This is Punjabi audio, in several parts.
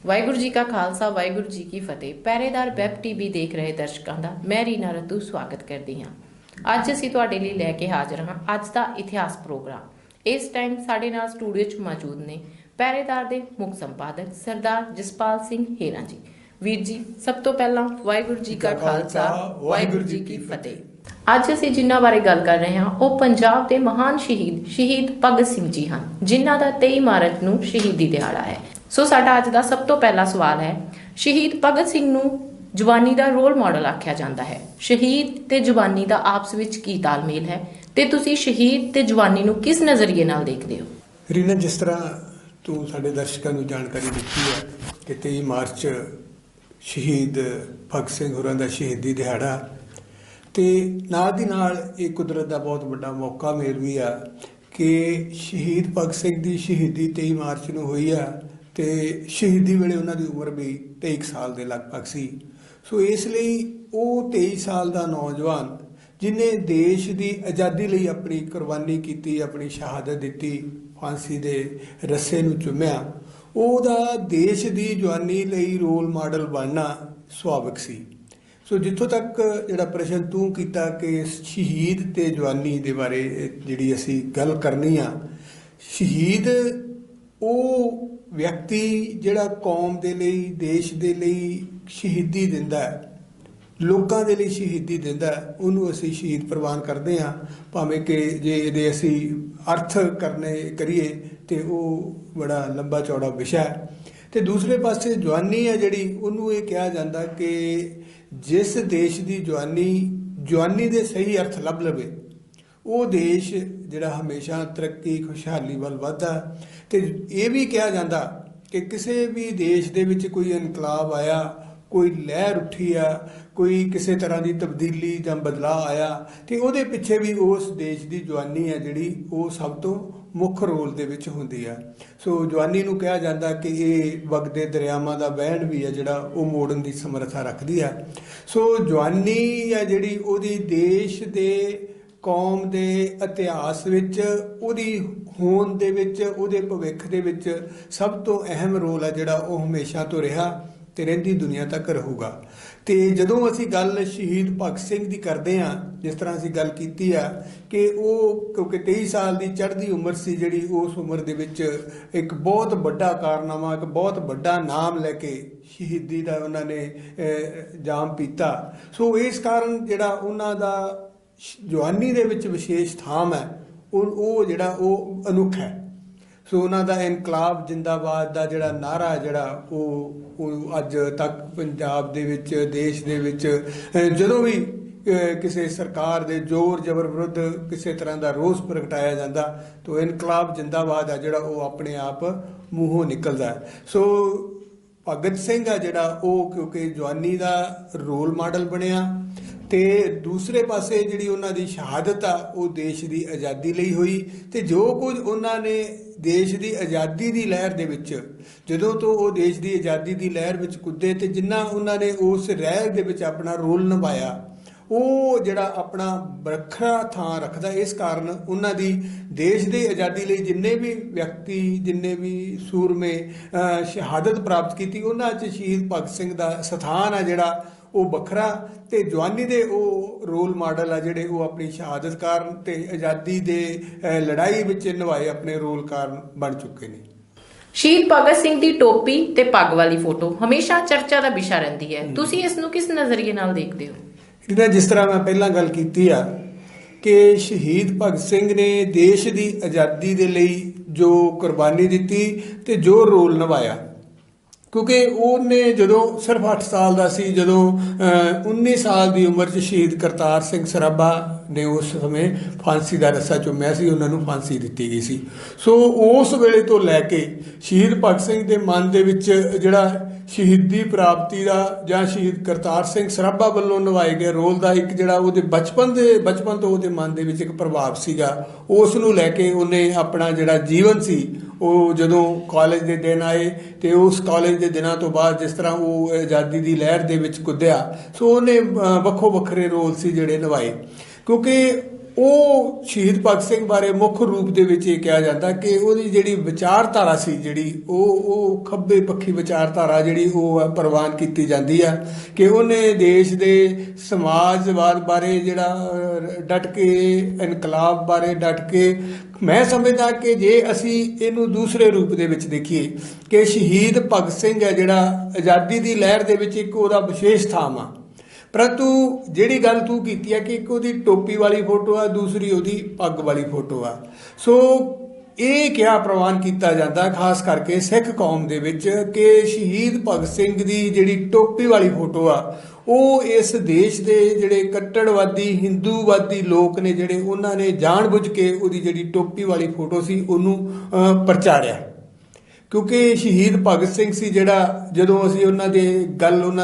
ਵਾਹਿਗੁਰੂ ਜੀ ਕਾ ਖਾਲਸਾ ਵਾਹਿਗੁਰੂ ਜੀ ਕੀ ਫਤਿਹ। ਪਹਿਰੇਦਾਰ ਵੈਬ ਟੀਵੀ ਦੇਖ ਰਹੇ ਦਰਸ਼ਕਾਂ ਦਾ ਮੈਂ ਰੀਨਾ ਰਤੂ ਸਵਾਗਤ ਕਰਦੀ ਹਾਂ। ਅੱਜ ਅਸੀਂ ਤੁਹਾਡੇ ਲਈ ਲੈ ਕੇ ਹਾਜ਼ਰ ਹਾਂ ਅੱਜ ਦਾ ਇਤਿਹਾਸ ਪ੍ਰੋਗਰਾਮ। ਇਸ ਟਾਈਮ ਸਾਡੇ ਨਾਲ ਸਟੂਡੀਓ 'ਚ ਮੌਜੂਦ ਨੇ ਪਹਿਰੇਦਾਰ ਦੇ ਮੁੱਖ ਸੰਪਾਦਕ ਸਰਦਾਰ ਜਸਪਾਲ ਸਿੰਘ ਹੇਰਾ ਜੀ। ਵੀਰ ਜੀ, ਸਭ ਤੋਂ ਪਹਿਲਾਂ ਵਾਹਿਗੁਰੂ ਜੀ ਕਾ ਖਾਲਸਾ ਵਾਹਿਗੁਰੂ ਜੀ ਕੀ ਫਤਿਹ। ਅੱਜ ਅਸੀਂ ਜਿਨ੍ਹਾਂ ਬਾਰੇ ਗੱਲ ਕਰ ਰਹੇ ਹਾਂ ਉਹ ਪੰਜਾਬ ਦੇ ਮਹਾਨ ਸ਼ਹੀਦ ਭਗਤ ਸਿੰਘ ਜੀ ਹਨ, ਜਿਨ੍ਹਾਂ ਦਾ 23 ਮਾਰਚ ਨੂੰ ਸ਼ਹੀਦੀ ਦਿਹਾੜਾ ਹੈ। ਸੋ ਸਾਡਾ ਅੱਜ ਦਾ ਸਭ ਤੋਂ ਪਹਿਲਾ ਸਵਾਲ ਹੈ, ਸ਼ਹੀਦ ਭਗਤ ਸਿੰਘ ਨੂੰ ਜਵਾਨੀ ਦਾ ਰੋਲ ਮਾਡਲ ਆਖਿਆ ਜਾਂਦਾ ਹੈ। ਸ਼ਹੀਦ ਤੇ ਜਵਾਨੀ ਦਾ ਆਪਸ ਵਿੱਚ ਕੀ ਤਾਲਮੇਲ ਹੈ ਤੇ ਤੁਸੀਂ ਸ਼ਹੀਦ ਤੇ ਜਵਾਨੀ ਨੂੰ ਕਿਸ ਨਜ਼ਰੀਏ ਨਾਲ ਦੇਖਦੇ ਹੋ? ਰੀਨਾ, ਜਿਸ ਤਰ੍ਹਾਂ ਤੂੰ ਸਾਡੇ ਦਰਸ਼ਕਾਂ ਨੂੰ ਜਾਣਕਾਰੀ ਦਿੱਤੀ ਹੈ ਕਿ 23 ਮਾਰਚ ਸ਼ਹੀਦ ਭਗਤ ਸਿੰਘ ਹੋਰਾਂ ਦਾ ਸ਼ਹੀਦੀ ਦਿਹਾੜਾ, ਤੇ ਨਾਲ ਦੀ ਨਾਲ ਇਹ ਕੁਦਰਤ ਦਾ ਬਹੁਤ ਵੱਡਾ ਮੌਕਾ ਮੇਲ ਵੀ ਆ ਕਿ ਸ਼ਹੀਦ ਭਗਤ ਸਿੰਘ ਦੀ ਸ਼ਹੀਦੀ 23 ਮਾਰਚ ਨੂੰ ਹੋਈ ਆ ਤੇ ਸ਼ਹੀਦੀ ਵੇਲੇ ਉਹਨਾਂ ਦੀ ਉਮਰ ਵੀ 23 ਸਾਲ ਦੇ ਲਗਭਗ ਸੀ। ਸੋ ਇਸ ਲਈ ਉਹ 23 ਸਾਲ ਦਾ ਨੌਜਵਾਨ ਜਿਹਨੇ ਦੇਸ਼ ਦੀ ਆਜ਼ਾਦੀ ਲਈ ਆਪਣੀ ਕੁਰਬਾਨੀ ਕੀਤੀ, ਆਪਣੀ ਸ਼ਹਾਦਤ ਦਿੱਤੀ, ਫਾਂਸੀ ਦੇ ਰੱਸੇ ਨੂੰ ਚੁੰਮਿਆ, ਉਹਦਾ ਦੇਸ਼ ਦੀ ਜਵਾਨੀ ਲਈ ਰੋਲ ਮਾਡਲ ਬਣਨਾ ਸੁਭਾਵਿਕ ਸੀ। ਸੋ ਜਿੱਥੋਂ ਤੱਕ ਜਿਹੜਾ ਪ੍ਰਸ਼ਨ ਤੂੰ ਕੀਤਾ ਕਿ ਸ਼ਹੀਦ ਤੇ ਜਵਾਨੀ ਦੇ ਬਾਰੇ ਜਿਹੜੀ ਅਸੀਂ ਗੱਲ ਕਰਨੀ ਆ, ਸ਼ਹੀਦ ਉਹ ਵਿਅਕਤੀ ਜਿਹੜਾ ਕੌਮ ਦੇ ਲਈ, ਦੇਸ਼ ਦੇ ਲਈ ਸ਼ਹੀਦੀ ਦਿੰਦਾ ਹੈ, ਲੋਕਾਂ ਦੇ ਲਈ ਸ਼ਹੀਦੀ ਦਿੰਦਾ, ਉਹਨੂੰ ਅਸੀਂ ਸ਼ਹੀਦ ਪ੍ਰਵਾਨ ਕਰਦੇ ਹਾਂ। ਭਾਵੇਂ ਕਿ ਜੇ ਇਹਦੇ ਅਸੀਂ ਅਰਥ ਕਰੀਏ ਤੇ ਉਹ ਬੜਾ ਲੰਬਾ ਚੌੜਾ ਵਿਸ਼ਾ ਹੈ। ਤੇ ਦੂਸਰੇ ਪਾਸੇ ਜਵਾਨੀ ਹੈ ਜਿਹੜੀ, ਉਹਨੂੰ ਇਹ ਕਿਹਾ ਜਾਂਦਾ ਕਿ ਜਿਸ ਦੇਸ਼ ਦੀ ਜਵਾਨੀ ਦੇ ਸਹੀ ਅਰਥ ਲੱਭ ਲਵੇ, ਉਹ ਦੇਸ਼ ਜਿਹੜਾ ਹਮੇਸ਼ਾ ਤਰੱਕੀ ਖੁਸ਼ਹਾਲੀ ਵੱਲ ਵੱਧਦਾ। ਤੇ ਇਹ ਵੀ ਕਿਹਾ ਜਾਂਦਾ ਕਿ ਕਿਸੇ ਵੀ ਦੇਸ਼ ਦੇ ਵਿੱਚ ਕੋਈ ਇਨਕਲਾਬ ਆਇਆ, ਕੋਈ ਲਹਿਰ ਉੱਠੀ ਆ, ਕੋਈ ਕਿਸੇ ਤਰ੍ਹਾਂ ਦੀ ਤਬਦੀਲੀ ਜਾਂ ਬਦਲਾਅ ਆਇਆ, ਤੇ ਉਹਦੇ ਪਿੱਛੇ ਵੀ ਉਸ ਦੇਸ਼ ਦੀ ਜਵਾਨੀ ਹੈ ਜਿਹੜੀ ਉਹ ਸਭ ਤੋਂ ਮੁੱਖ ਰੋਲ ਦੇ ਵਿੱਚ ਹੁੰਦੀ ਆ। ਸੋ ਜਵਾਨੀ ਨੂੰ ਕਿਹਾ ਜਾਂਦਾ ਕਿ ਇਹ ਵਗਦੇ ਦਰਿਆਵਾਂ ਦਾ ਵਹਿਣ ਵੀ ਹੈ ਜਿਹੜਾ ਉਹ ਮੋੜਨ ਦੀ ਸਮਰੱਥਾ ਰੱਖਦੀ ਆ। ਸੋ ਜਵਾਨੀ ਹੈ ਜਿਹੜੀ ਉਹਦੀ ਦੇਸ਼ ਦੇ, ਕੌਮ ਦੇ ਇਤਿਹਾਸ ਵਿੱਚ, ਉਹਦੀ ਹੋਂਦ ਦੇ ਵਿੱਚ, ਉਹਦੇ ਭਵਿੱਖ ਦੇ ਵਿੱਚ ਸਭ ਤੋਂ ਅਹਿਮ ਰੋਲ ਹੈ ਜਿਹੜਾ ਉਹ ਹਮੇਸ਼ਾ ਤੋਂ ਰਿਹਾ ਤੇ ਰਹਿੰਦੀ ਦੁਨੀਆ ਤੱਕ ਰਹੂਗਾ। ਤੇ ਜਦੋਂ ਅਸੀਂ ਗੱਲ ਸ਼ਹੀਦ ਭਗਤ ਸਿੰਘ ਦੀ ਕਰਦੇ ਹਾਂ, ਜਿਸ ਤਰ੍ਹਾਂ ਅਸੀਂ ਗੱਲ ਕੀਤੀ ਆ ਕਿ ਉਹ ਕਿਉਂਕਿ 23 ਸਾਲ ਦੀ ਚੜ੍ਹਦੀ ਉਮਰ ਸੀ ਜਿਹੜੀ, ਉਸ ਉਮਰ ਦੇ ਵਿੱਚ ਇੱਕ ਬਹੁਤ ਵੱਡਾ ਕਾਰਨਾਮਾ, ਇੱਕ ਬਹੁਤ ਵੱਡਾ ਨਾਮ ਲੈ ਕੇ ਸ਼ਹੀਦੀ ਦਾ ਉਹਨਾਂ ਨੇ ਜਾਮ ਪੀਤਾ। ਸੋ ਇਸ ਕਾਰਨ ਜਿਹੜਾ ਉਹਨਾਂ ਦਾ ਜਵਾਨੀ ਦੇ ਵਿੱਚ ਵਿਸ਼ੇਸ਼ ਥਾਮ ਹੈ, ਉਹ ਜਿਹੜਾ ਉਹ ਅਨੁੱਖਾ ਹੈ। ਸੋ ਉਹਨਾਂ ਦਾ ਇਨਕਲਾਬ ਜਿੰਦਾਬਾਦ ਦਾ ਜਿਹੜਾ ਨਾਅਰਾ ਜਿਹੜਾ ਉਹ ਅੱਜ ਤੱਕ ਪੰਜਾਬ ਦੇ ਵਿੱਚ, ਦੇਸ਼ ਦੇ ਵਿੱਚ ਜਦੋਂ ਵੀ ਕਿਸੇ ਸਰਕਾਰ ਦੇ ਜ਼ੋਰ ਜ਼ਬਰ ਵਿਰੁੱਧ ਕਿਸੇ ਤਰ੍ਹਾਂ ਦਾ ਰੋਸ ਪ੍ਰਗਟਾਇਆ ਜਾਂਦਾ ਤਾਂ ਇਨਕਲਾਬ ਜਿੰਦਾਬਾਦ ਆ ਜਿਹੜਾ ਉਹ ਆਪਣੇ ਆਪ ਮੂੰਹੋਂ ਨਿਕਲਦਾ। ਸੋ ਭਗਤ ਸਿੰਘ ਆ ਜਿਹੜਾ ਉਹ ਕਿਉਂਕਿ ਜਵਾਨੀ ਦਾ ਰੋਲ ਮਾਡਲ ਬਣਿਆ, ਤੇ ਦੂਸਰੇ ਪਾਸੇ ਜਿਹੜੀ ਉਹਨਾਂ ਦੀ ਸ਼ਹਾਦਤ ਆ ਉਹ ਦੇਸ਼ ਦੀ ਆਜ਼ਾਦੀ ਲਈ ਹੋਈ। ਤੇ ਜੋ ਕੁਝ ਉਹਨਾਂ ਨੇ ਦੇਸ਼ ਦੀ ਆਜ਼ਾਦੀ ਦੀ ਲਹਿਰ ਦੇ ਵਿੱਚ, ਜਦੋਂ ਤੋਂ ਉਹ ਦੇਸ਼ ਦੀ ਆਜ਼ਾਦੀ ਦੀ ਲਹਿਰ ਵਿੱਚ ਕੁੱਦੇ ਤੇ ਜਿੰਨਾ ਉਹਨਾਂ ਨੇ ਉਸ ਲਹਿਰ ਦੇ ਵਿੱਚ ਆਪਣਾ ਰੋਲ ਨਿਭਾਇਆ, ਉਹ ਜਿਹੜਾ ਆਪਣਾ ਵੱਖਰਾ ਥਾਂ ਰੱਖਦਾ। ਇਸ ਕਾਰਨ ਉਹਨਾਂ ਦੀ ਦੇਸ਼ ਦੀ ਆਜ਼ਾਦੀ ਲਈ ਜਿੰਨੇ ਵੀ ਵਿਅਕਤੀ, ਜਿੰਨੇ ਵੀ ਸੂਰਮੇ ਸ਼ਹਾਦਤ ਪ੍ਰਾਪਤ ਕੀਤੀ, ਉਹਨਾਂ 'ਚ ਸ਼ਹੀਦ ਭਗਤ ਸਿੰਘ ਦਾ ਸਥਾਨ ਆ ਜਿਹੜਾ ਉਹ ਵੱਖਰਾ। ਤੇ ਜਵਾਨੀ ਦੇ ਉਹ ਰੋਲ ਮਾਡਲ ਆ ਜਿਹੜੇ ਉਹ ਆਪਣੀ ਸ਼ਹਾਦਤ ਕਾਰਨ ਤੇ ਆਜ਼ਾਦੀ ਦੇ ਲੜਾਈ ਵਿੱਚ ਨਿਭਾਏ ਆਪਣੇ ਰੋਲ ਕਾਰਨ ਬਣ ਚੁੱਕੇ ਨੇ। ਸ਼ਹੀਦ ਭਗਤ ਸਿੰਘ ਦੀ ਟੋਪੀ ਤੇ ਪੱਗ ਵਾਲੀ ਫੋਟੋ ਹਮੇਸ਼ਾ ਚਰਚਾ ਦਾ ਵਿਸ਼ਾ ਰਹਿੰਦੀ ਹੈ, ਤੁਸੀਂ ਇਸ ਨੂੰ ਕਿਸ ਨਜ਼ਰੀਏ ਨਾਲ ਦੇਖਦੇ ਹੋ? ਜਿਸ ਤਰ੍ਹਾਂ ਮੈਂ ਪਹਿਲਾਂ ਗੱਲ ਕੀਤੀ ਆ ਕਿ ਸ਼ਹੀਦ ਭਗਤ ਸਿੰਘ ਨੇ ਦੇਸ਼ ਦੀ ਆਜ਼ਾਦੀ ਦੇ ਲਈ ਜੋ ਕੁਰਬਾਨੀ ਦਿੱਤੀ ਤੇ ਜੋ ਰੋਲ ਨਿਭਾਇਆ, ਕਿਉਂਕਿ ਉਹਨੇ ਜਦੋਂ ਸਿਰਫ 8 ਸਾਲ ਦਾ ਸੀ, ਜਦੋਂ 19 ਸਾਲ ਦੀ ਉਮਰ 'ਚ ਸ਼ਹੀਦ ਕਰਤਾਰ ਸਿੰਘ ਸਰਾਭਾ ਨੇ ਉਸ ਸਮੇਂ ਫਾਂਸੀ ਦਾ ਰੱਸਾ ਚੁੰਮਿਆ ਸੀ, ਉਹਨਾਂ ਨੂੰ ਫਾਂਸੀ ਦਿੱਤੀ ਗਈ ਸੀ। ਸੋ ਉਸ ਵੇਲੇ ਤੋਂ ਲੈ ਕੇ ਸ਼ਹੀਦ ਭਗਤ ਸਿੰਘ ਦੇ ਮਨ ਦੇ ਵਿੱਚ ਜਿਹੜਾ ਸ਼ਹੀਦੀ ਪ੍ਰਾਪਤੀ ਦਾ ਜਾਂ ਸ਼ਹੀਦ ਕਰਤਾਰ ਸਿੰਘ ਸਰਾਭਾ ਵੱਲੋਂ ਨਿਭਾਏ ਗਏ ਰੋਲ ਦਾ ਇੱਕ ਜਿਹੜਾ ਉਹਦੇ ਬਚਪਨ ਤੋਂ ਉਹਦੇ ਮਨ ਦੇ ਵਿੱਚ ਇੱਕ ਪ੍ਰਭਾਵ ਸੀਗਾ, ਉਸ ਨੂੰ ਲੈ ਕੇ ਉਹਨੇ ਆਪਣਾ ਜਿਹੜਾ ਜੀਵਨ ਸੀ ਉਹ ਜਦੋਂ ਕਾਲਜ ਦੇ ਦਿਨ ਆਏ ਤੇ ਉਸ ਕਾਲਜ ਦੇ ਦਿਨਾਂ ਤੋਂ ਬਾਅਦ ਜਿਸ ਤਰ੍ਹਾਂ ਉਹ ਆਜ਼ਾਦੀ ਦੀ ਲਹਿਰ ਦੇ ਵਿੱਚ ਕੁੱਦਿਆ, ਸੋ ਉਹਨੇ ਵੱਖੋ ਵੱਖਰੇ ਰੋਲ ਸੀ ਜਿਹੜੇ ਨਿਭਾਏ। ਕਿਉਂਕਿ ਉਹ ਸ਼ਹੀਦ ਭਗਤ ਸਿੰਘ ਬਾਰੇ ਮੁੱਖ ਰੂਪ ਦੇ ਵਿੱਚ ਇਹ ਕਿਹਾ ਜਾਂਦਾ ਕਿ ਉਹਦੀ ਜਿਹੜੀ ਵਿਚਾਰਧਾਰਾ ਸੀ, ਜਿਹੜੀ ਉਹ ਖੱਬੇ ਪੱਖੀ ਵਿਚਾਰਧਾਰਾ ਜਿਹੜੀ ਉਹ ਪ੍ਰਵਾਨ ਕੀਤੀ ਜਾਂਦੀ ਆ ਕਿ ਉਹਨੇ ਦੇਸ਼ ਦੇ ਸਮਾਜਵਾਦ ਬਾਰੇ ਜਿਹੜਾ ਡਟ ਕੇ, ਇਨਕਲਾਬ ਬਾਰੇ ਡਟ ਕੇ, ਮੈਂ ਸਮਝਦਾ ਕਿ ਜੇ ਅਸੀਂ ਇਹਨੂੰ ਦੂਸਰੇ ਰੂਪ ਦੇ ਵਿੱਚ ਦੇਖੀਏ ਕਿ ਸ਼ਹੀਦ ਭਗਤ ਸਿੰਘ ਹੈ ਜਿਹੜਾ ਆਜ਼ਾਦੀ ਦੀ ਲਹਿਰ ਦੇ ਵਿੱਚ ਇੱਕ ਉਹਦਾ ਵਿਸ਼ੇਸ਼ ਥਾਮ ਆ। ਪਰੰਤੂ ਜਿਹੜੀ ਗੱਲ ਤੂੰ ਕੀਤੀ ਹੈ ਕਿ ਇੱਕ ਉਹਦੀ ਟੋਪੀ ਵਾਲੀ ਫੋਟੋ ਆ, ਦੂਸਰੀ ਉਹਦੀ ਪੱਗ ਵਾਲੀ ਫੋਟੋ ਆ, ਸੋ ਇਹ ਕਿਹਾ ਪ੍ਰਵਾਨ ਕੀਤਾ ਜਾਂਦਾ ਖਾਸ ਕਰਕੇ ਸਿੱਖ ਕੌਮ ਦੇ ਵਿੱਚ ਕਿ ਸ਼ਹੀਦ ਭਗਤ ਸਿੰਘ ਦੀ ਜਿਹੜੀ ਟੋਪੀ ਵਾਲੀ ਫੋਟੋ ਆ ਉਹ ਇਸ ਦੇਸ਼ ਦੇ ਜਿਹੜੇ ਕੱਟੜਵਾਦੀ ਹਿੰਦੂਵਾਦੀ ਲੋਕ ਨੇ ਜਿਹੜੇ ਉਹਨਾਂ ਨੇ ਜਾਣਬੁੱਝ ਕੇ ਉਹਦੀ ਜਿਹੜੀ ਟੋਪੀ ਵਾਲੀ ਫੋਟੋ ਸੀ ਉਹਨੂੰ ਪ੍ਰਚਾਰਿਆ। ਕਿਉਂਕਿ ਸ਼ਹੀਦ ਭਗਤ ਸਿੰਘ ਸੀ ਜਿਹੜਾ, ਜਦੋਂ ਅਸੀਂ ਉਹਨਾਂ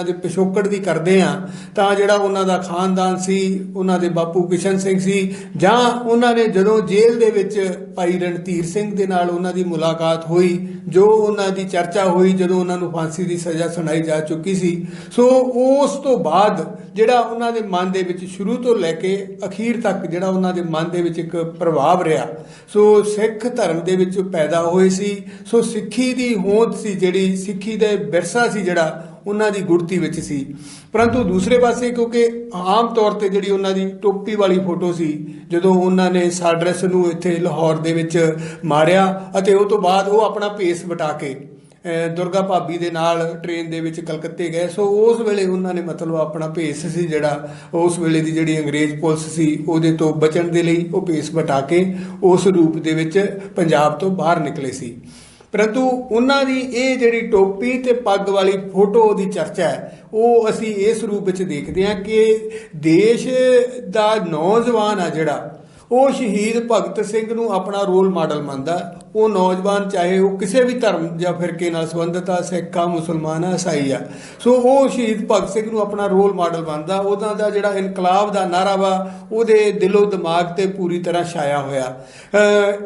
ਦੇ ਪਿਛੋਕੜ ਦੀ ਕਰਦੇ ਹਾਂ ਤਾਂ ਜਿਹੜਾ ਉਹਨਾਂ ਦਾ ਖਾਨਦਾਨ ਸੀ, ਉਹਨਾਂ ਦੇ ਬਾਪੂ ਕਿਸ਼ਨ ਸਿੰਘ ਸੀ, ਜਾਂ ਉਹਨਾਂ ਨੇ ਜਦੋਂ ਜੇਲ੍ਹ ਦੇ ਵਿੱਚ ਭਾਈ ਰਣਧੀਰ ਸਿੰਘ ਦੇ ਨਾਲ ਉਹਨਾਂ ਦੀ ਮੁਲਾਕਾਤ ਹੋਈ, ਜੋ ਉਹਨਾਂ ਦੀ ਚਰਚਾ ਹੋਈ ਜਦੋਂ ਉਹਨਾਂ ਨੂੰ ਫਾਂਸੀ ਦੀ ਸਜ਼ਾ ਸੁਣਾਈ ਜਾ ਚੁੱਕੀ ਸੀ, ਸੋ ਉਸ ਤੋਂ ਬਾਅਦ ਜਿਹੜਾ ਉਹਨਾਂ ਦੇ ਮਨ ਦੇ ਵਿੱਚ ਸ਼ੁਰੂ ਤੋਂ ਲੈ ਕੇ ਅਖੀਰ ਤੱਕ ਜਿਹੜਾ ਉਹਨਾਂ ਦੇ ਮਨ ਦੇ ਵਿੱਚ ਇੱਕ ਪ੍ਰਭਾਵ ਰਿਹਾ, ਸੋ ਸਿੱਖ ਧਰਮ ਦੇ ਵਿੱਚ ਪੈਦਾ ਹੋਏ ਸੀ। ਸੋ ਸਿੱਖੀ ਦੀ ਹੋਂਦ ਸੀ, ਜਿਹੜੀ ਸਿੱਖੀ ਦਾ ਵਿਰਸਾ ਸੀ ਜਿਹੜਾ ਉਹਨਾਂ ਦੀ ਗੁੜਤੀ ਵਿੱਚ ਸੀ। ਪਰੰਤੂ ਦੂਸਰੇ ਪਾਸੇ ਕਿਉਂਕਿ ਆਮ ਤੌਰ ਤੇ ਜਿਹੜੀ ਉਹਨਾਂ ਦੀ ਟੋਪੀ ਵਾਲੀ ਫੋਟੋ ਸੀ, ਜਦੋਂ ਉਹਨਾਂ ਨੇ ਸਾਡਰਸ ਨੂੰ ਇੱਥੇ ਲਾਹੌਰ ਦੇ ਵਿੱਚ ਮਾਰਿਆ ਅਤੇ ਉਹ ਤੋਂ ਬਾਅਦ ਉਹ ਆਪਣਾ ਭੇਸ ਵਟਾ ਕੇ ਦੁਰਗਾ ਭਾਬੀ ਦੇ ਨਾਲ ਟ੍ਰੇਨ ਦੇ ਵਿੱਚ ਕਲਕੱਤੇ ਗਏ, ਸੋ ਉਸ ਵੇਲੇ ਉਹਨਾਂ ਨੇ ਮਤਲਬ ਆਪਣਾ ਭੇਸ ਸੀ ਜਿਹੜਾ ਉਸ ਵੇਲੇ ਦੀ ਜਿਹੜੀ ਅੰਗਰੇਜ਼ ਪੁਲਿਸ ਸੀ ਉਹਦੇ ਤੋਂ ਬਚਣ ਦੇ ਲਈ ਉਹ ਭੇਸ ਵਟਾ ਕੇ ਉਸ ਰੂਪ ਦੇ ਵਿੱਚ ਪੰਜਾਬ ਤੋਂ ਬਾਹਰ ਨਿਕਲੇ ਸੀ। ਪਰੰਤੂ ਉਹਨਾਂ ਦੀ ਇਹ ਜਿਹੜੀ ਟੋਪੀ ਤੇ ਪੱਗ ਵਾਲੀ ਫੋਟੋ ਦੀ ਚਰਚਾ ਹੈ ਉਹ ਅਸੀਂ ਇਸ ਰੂਪ ਵਿੱਚ ਦੇਖਦੇ ਹਾਂ ਕਿ ਦੇਸ਼ ਦਾ ਨੌਜਵਾਨ ਆ ਜਿਹੜਾ ਉਹ ਸ਼ਹੀਦ ਭਗਤ ਸਿੰਘ ਨੂੰ ਆਪਣਾ ਰੋਲ ਮਾਡਲ ਮੰਨਦਾ। ਉਹ ਨੌਜਵਾਨ ਚਾਹੇ ਉਹ ਕਿਸੇ ਵੀ ਧਰਮ ਜਾਂ ਫਿਰਕੇ ਨਾਲ ਸੰਬੰਧਿਤ ਆ, ਸਿੱਖ ਆ, ਮੁਸਲਮਾਨ ਆ, ਈਸਾਈ ਆ, ਸੋ ਉਹ ਸ਼ਹੀਦ ਭਗਤ ਸਿੰਘ ਨੂੰ ਆਪਣਾ ਰੋਲ ਮਾਡਲ ਮੰਨਦਾ। ਉਹਨਾਂ ਦਾ ਜਿਹੜਾ ਇਨਕਲਾਬ ਦਾ ਨਾਅਰਾ ਵਾ ਉਹਦੇ ਦਿਲੋਂ ਦਿਮਾਗ ਤੇ ਪੂਰੀ ਤਰ੍ਹਾਂ ਛਾਇਆ ਹੋਇਆ।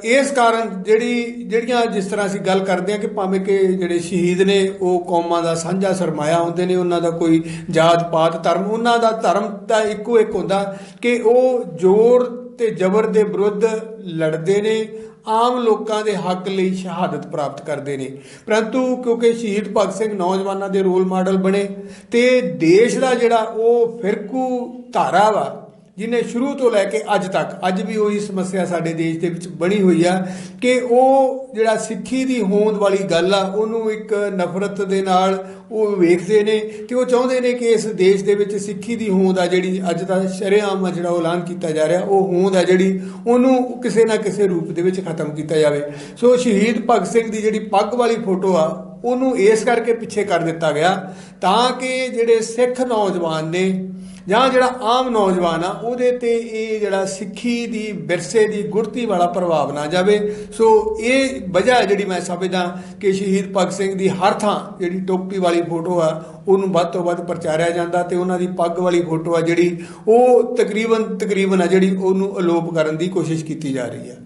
ਇਸ ਕਾਰਨ ਜਿਹੜੀਆਂ ਜਿਸ ਤਰ੍ਹਾਂ ਅਸੀਂ ਗੱਲ ਕਰਦੇ ਹਾਂ ਕਿ ਭਾਵੇਂ ਕਿ ਜਿਹੜੇ ਸ਼ਹੀਦ ਨੇ ਉਹ ਕੌਮਾਂ ਦਾ ਸਾਂਝਾ ਸਰਮਾਇਆ ਹੁੰਦੇ ਨੇ, ਉਹਨਾਂ ਦਾ ਕੋਈ ਜਾਤ ਪਾਤ ਧਰਮ, ਉਹਨਾਂ ਦਾ ਧਰਮ ਤਾਂ ਇੱਕੋ ਇੱਕ ਹੁੰਦਾ ਕਿ ਉਹ ਜ਼ੋਰ ਤੇ ਜ਼ਬਰ ਦੇ ਵਿਰੁੱਧ ਲੜਦੇ ਨੇ, ਆਮ ਲੋਕਾਂ ਦੇ ਹੱਕ ਲਈ ਸ਼ਹਾਦਤ ਪ੍ਰਾਪਤ ਕਰਦੇ ਨੇ। ਪਰੰਤੂ ਕਿਉਂਕਿ ਸ਼ਹੀਦ ਭਗਤ ਸਿੰਘ ਨੌਜਵਾਨਾਂ ਦੇ ਰੋਲ ਮਾਡਲ ਬਣੇ ਤੇ ਦੇਸ਼ ਦਾ ਜਿਹੜਾ ਉਹ ਫਿਰਕੂ ਧਾਰਾ ਵਾ ਜਿਹਨੇ ਸ਼ੁਰੂ ਤੋਂ ਲੈ ਕੇ ਅੱਜ ਤੱਕ, ਅੱਜ ਵੀ ਉਹੀ ਸਮੱਸਿਆ ਸਾਡੇ ਦੇਸ਼ ਦੇ ਵਿੱਚ ਬਣੀ ਹੋਈ ਆ ਕਿ ਉਹ ਜਿਹੜਾ ਸਿੱਖੀ ਦੀ ਹੋਂਦ ਵਾਲੀ ਗੱਲ ਆ ਉਹਨੂੰ ਇੱਕ ਨਫ਼ਰਤ ਦੇ ਨਾਲ ਉਹ ਵੇਖਦੇ ਨੇ ਤੇ ਉਹ ਚਾਹੁੰਦੇ ਨੇ ਕਿ ਇਸ ਦੇਸ਼ ਦੇ ਵਿੱਚ ਸਿੱਖੀ ਦੀ ਹੋਂਦ ਆ ਜਿਹੜੀ ਅੱਜ ਦਾ ਸ਼ਰੇਆਮ ਆ ਜਿਹੜਾ ਐਲਾਨ ਕੀਤਾ ਜਾ ਰਿਹਾ, ਉਹ ਹੋਂਦ ਆ ਜਿਹੜੀ ਉਹਨੂੰ ਕਿਸੇ ਨਾ ਕਿਸੇ ਰੂਪ ਦੇ ਵਿੱਚ ਖਤਮ ਕੀਤਾ ਜਾਵੇ। ਸੋ ਸ਼ਹੀਦ ਭਗਤ ਸਿੰਘ ਦੀ ਜਿਹੜੀ ਪੱਗ ਵਾਲੀ ਫੋਟੋ ਆ ਉਹਨੂੰ ਇਸ ਕਰਕੇ ਪਿੱਛੇ ਕਰ ਦਿੱਤਾ ਗਿਆ ਤਾਂ ਕਿ ਜਿਹੜੇ ਸਿੱਖ ਨੌਜਵਾਨ ਨੇ ਜਾਂ ਜਿਹੜਾ ਆਮ ਨੌਜਵਾਨ ਆ ਉਹਦੇ ਤੇ ਇਹ ਜਿਹੜਾ ਸਿੱਖੀ ਦੀ ਵਿਰਸੇ ਦੀ ਗੁੜਤੀ ਵਾਲਾ ਪ੍ਰਭਾਵ ਨਾ ਜਾਵੇ। ਸੋ ਇਹ ਵਜ੍ਹਾ ਜਿਹੜੀ ਮੈਂ ਸਮਝਦਾ ਕਿ ਸ਼ਹੀਦ ਭਗਤ ਸਿੰਘ ਦੀ ਹਰ ਥਾਂ ਜਿਹੜੀ ਟੋਪੀ ਵਾਲੀ ਫੋਟੋ ਆ ਉਹਨੂੰ ਵੱਧ ਤੋਂ ਵੱਧ ਪ੍ਰਚਾਰਿਆ ਜਾਂਦਾ ਤੇ ਉਹਨਾਂ ਦੀ ਪੱਗ ਵਾਲੀ ਫੋਟੋ ਆ ਜਿਹੜੀ ਉਹ ਤਕਰੀਬਨ ਆ ਜਿਹੜੀ ਉਹਨੂੰ ਅਲੋਪ ਕਰਨ ਦੀ ਕੋਸ਼ਿਸ਼ ਕੀਤੀ ਜਾ ਰਹੀ ਹੈ।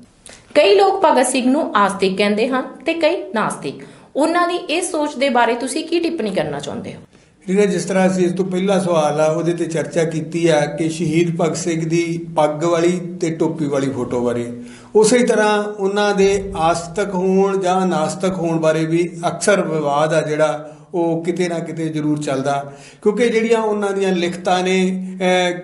ਕਈ ਲੋਕ ਭਗਤ ਸਿੰਘ ਨੂੰ ਆਸਤਿਕ ਕਹਿੰਦੇ ਹਨ ਤੇ ਕਈ ਨਾਸਤਿਕ। ਉਹਨਾਂ ਦੀ ਇਸ ਸੋਚ ਦੇ ਬਾਰੇ ਤੁਸੀਂ ਕੀ ਟਿੱਪਣੀ ਕਰਨਾ ਚਾਹੁੰਦੇ ਹੋ? ਜਿਹਨੇ ਜਿਸ ਤਰ੍ਹਾਂ ਅਸੀਂ ਇਸ ਤੋਂ ਪਹਿਲਾ ਸਵਾਲ ਆ ਉਹਦੇ ਤੇ ਚਰਚਾ ਕੀਤੀ ਆ ਕਿ ਸ਼ਹੀਦ ਭਗਤ ਸਿੰਘ ਦੀ ਪੱਗ ਵਾਲੀ ਤੇ ਟੋਪੀ ਵਾਲੀ ਫੋਟੋ ਬਾਰੇ, ਉਸੇ ਤਰ੍ਹਾਂ ਉਹਨਾਂ ਦੇ ਆਸਤਕ ਹੋਣ ਜਾਂ ਨਾਸਤਕ ਹੋਣ ਬਾਰੇ ਵੀ ਅਕਸਰ ਵਿਵਾਦ ਆ ਜਿਹੜਾ ਉਹ ਕਿਤੇ ਨਾ ਕਿਤੇ ਜ਼ਰੂਰ ਚੱਲਦਾ। ਕਿਉਂਕਿ ਜਿਹੜੀਆਂ ਉਹਨਾਂ ਦੀਆਂ ਲਿਖਤਾਂ ਨੇ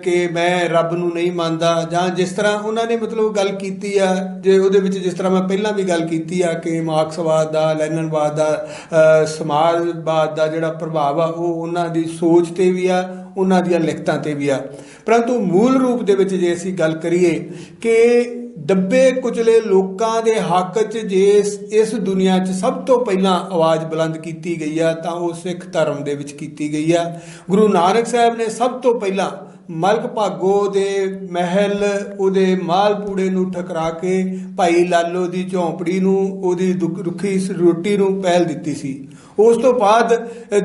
ਕਿ ਮੈਂ ਰੱਬ ਨੂੰ ਨਹੀਂ ਮੰਨਦਾ, ਜਾਂ ਜਿਸ ਤਰ੍ਹਾਂ ਉਹਨਾਂ ਨੇ ਮਤਲਬ ਗੱਲ ਕੀਤੀ ਆ, ਜੇ ਉਹਦੇ ਵਿੱਚ ਜਿਸ ਤਰ੍ਹਾਂ ਮੈਂ ਪਹਿਲਾਂ ਵੀ ਗੱਲ ਕੀਤੀ ਆ ਕਿ ਮਾਰਕਸਵਾਦ ਦਾ, ਲੈਨਨਵਾਦ ਦਾ, ਸਮਾਜਵਾਦ ਦਾ ਜਿਹੜਾ ਪ੍ਰਭਾਵ ਆ ਉਹ ਉਹਨਾਂ ਦੀ ਸੋਚ ਤੇ ਵੀ ਆ, ਉਹਨਾਂ ਦੀਆਂ ਲਿਖਤਾਂ ਤੇ ਵੀ ਆ। ਪਰੰਤੂ ਮੂਲ ਰੂਪ ਦੇ ਵਿੱਚ ਜੇ ਅਸੀਂ ਗੱਲ ਕਰੀਏ ਕਿ ਦੱਬੇ ਕੁਚਲੇ ਲੋਕਾਂ ਦੇ ਹੱਕ 'ਚ ਜੇ ਇਸ ਦੁਨੀਆ 'ਚ ਸਭ ਤੋਂ ਪਹਿਲਾਂ ਆਵਾਜ਼ ਬੁਲੰਦ ਕੀਤੀ ਗਈ ਆ ਤਾਂ ਉਹ ਸਿੱਖ ਧਰਮ ਦੇ ਵਿੱਚ ਕੀਤੀ ਗਈ ਆ। ਗੁਰੂ ਨਾਨਕ ਸਾਹਿਬ ਨੇ ਸਭ ਤੋਂ ਪਹਿਲਾਂ ਮਲਕ ਭਾਗੋ ਦੇ ਮਹਿਲ, ਉਹਦੇ ਮਾਲਪੂੜੇ ਨੂੰ ਠਕਰਾ ਕੇ ਭਾਈ ਲਾਲੋ ਦੀ ਝੌਂਪੜੀ ਨੂੰ, ਉਹਦੀ ਰੁੱਖੀ ਰੋਟੀ ਨੂੰ ਪਹਿਲ ਦਿੱਤੀ ਸੀ। ਉਸ ਤੋਂ ਬਾਅਦ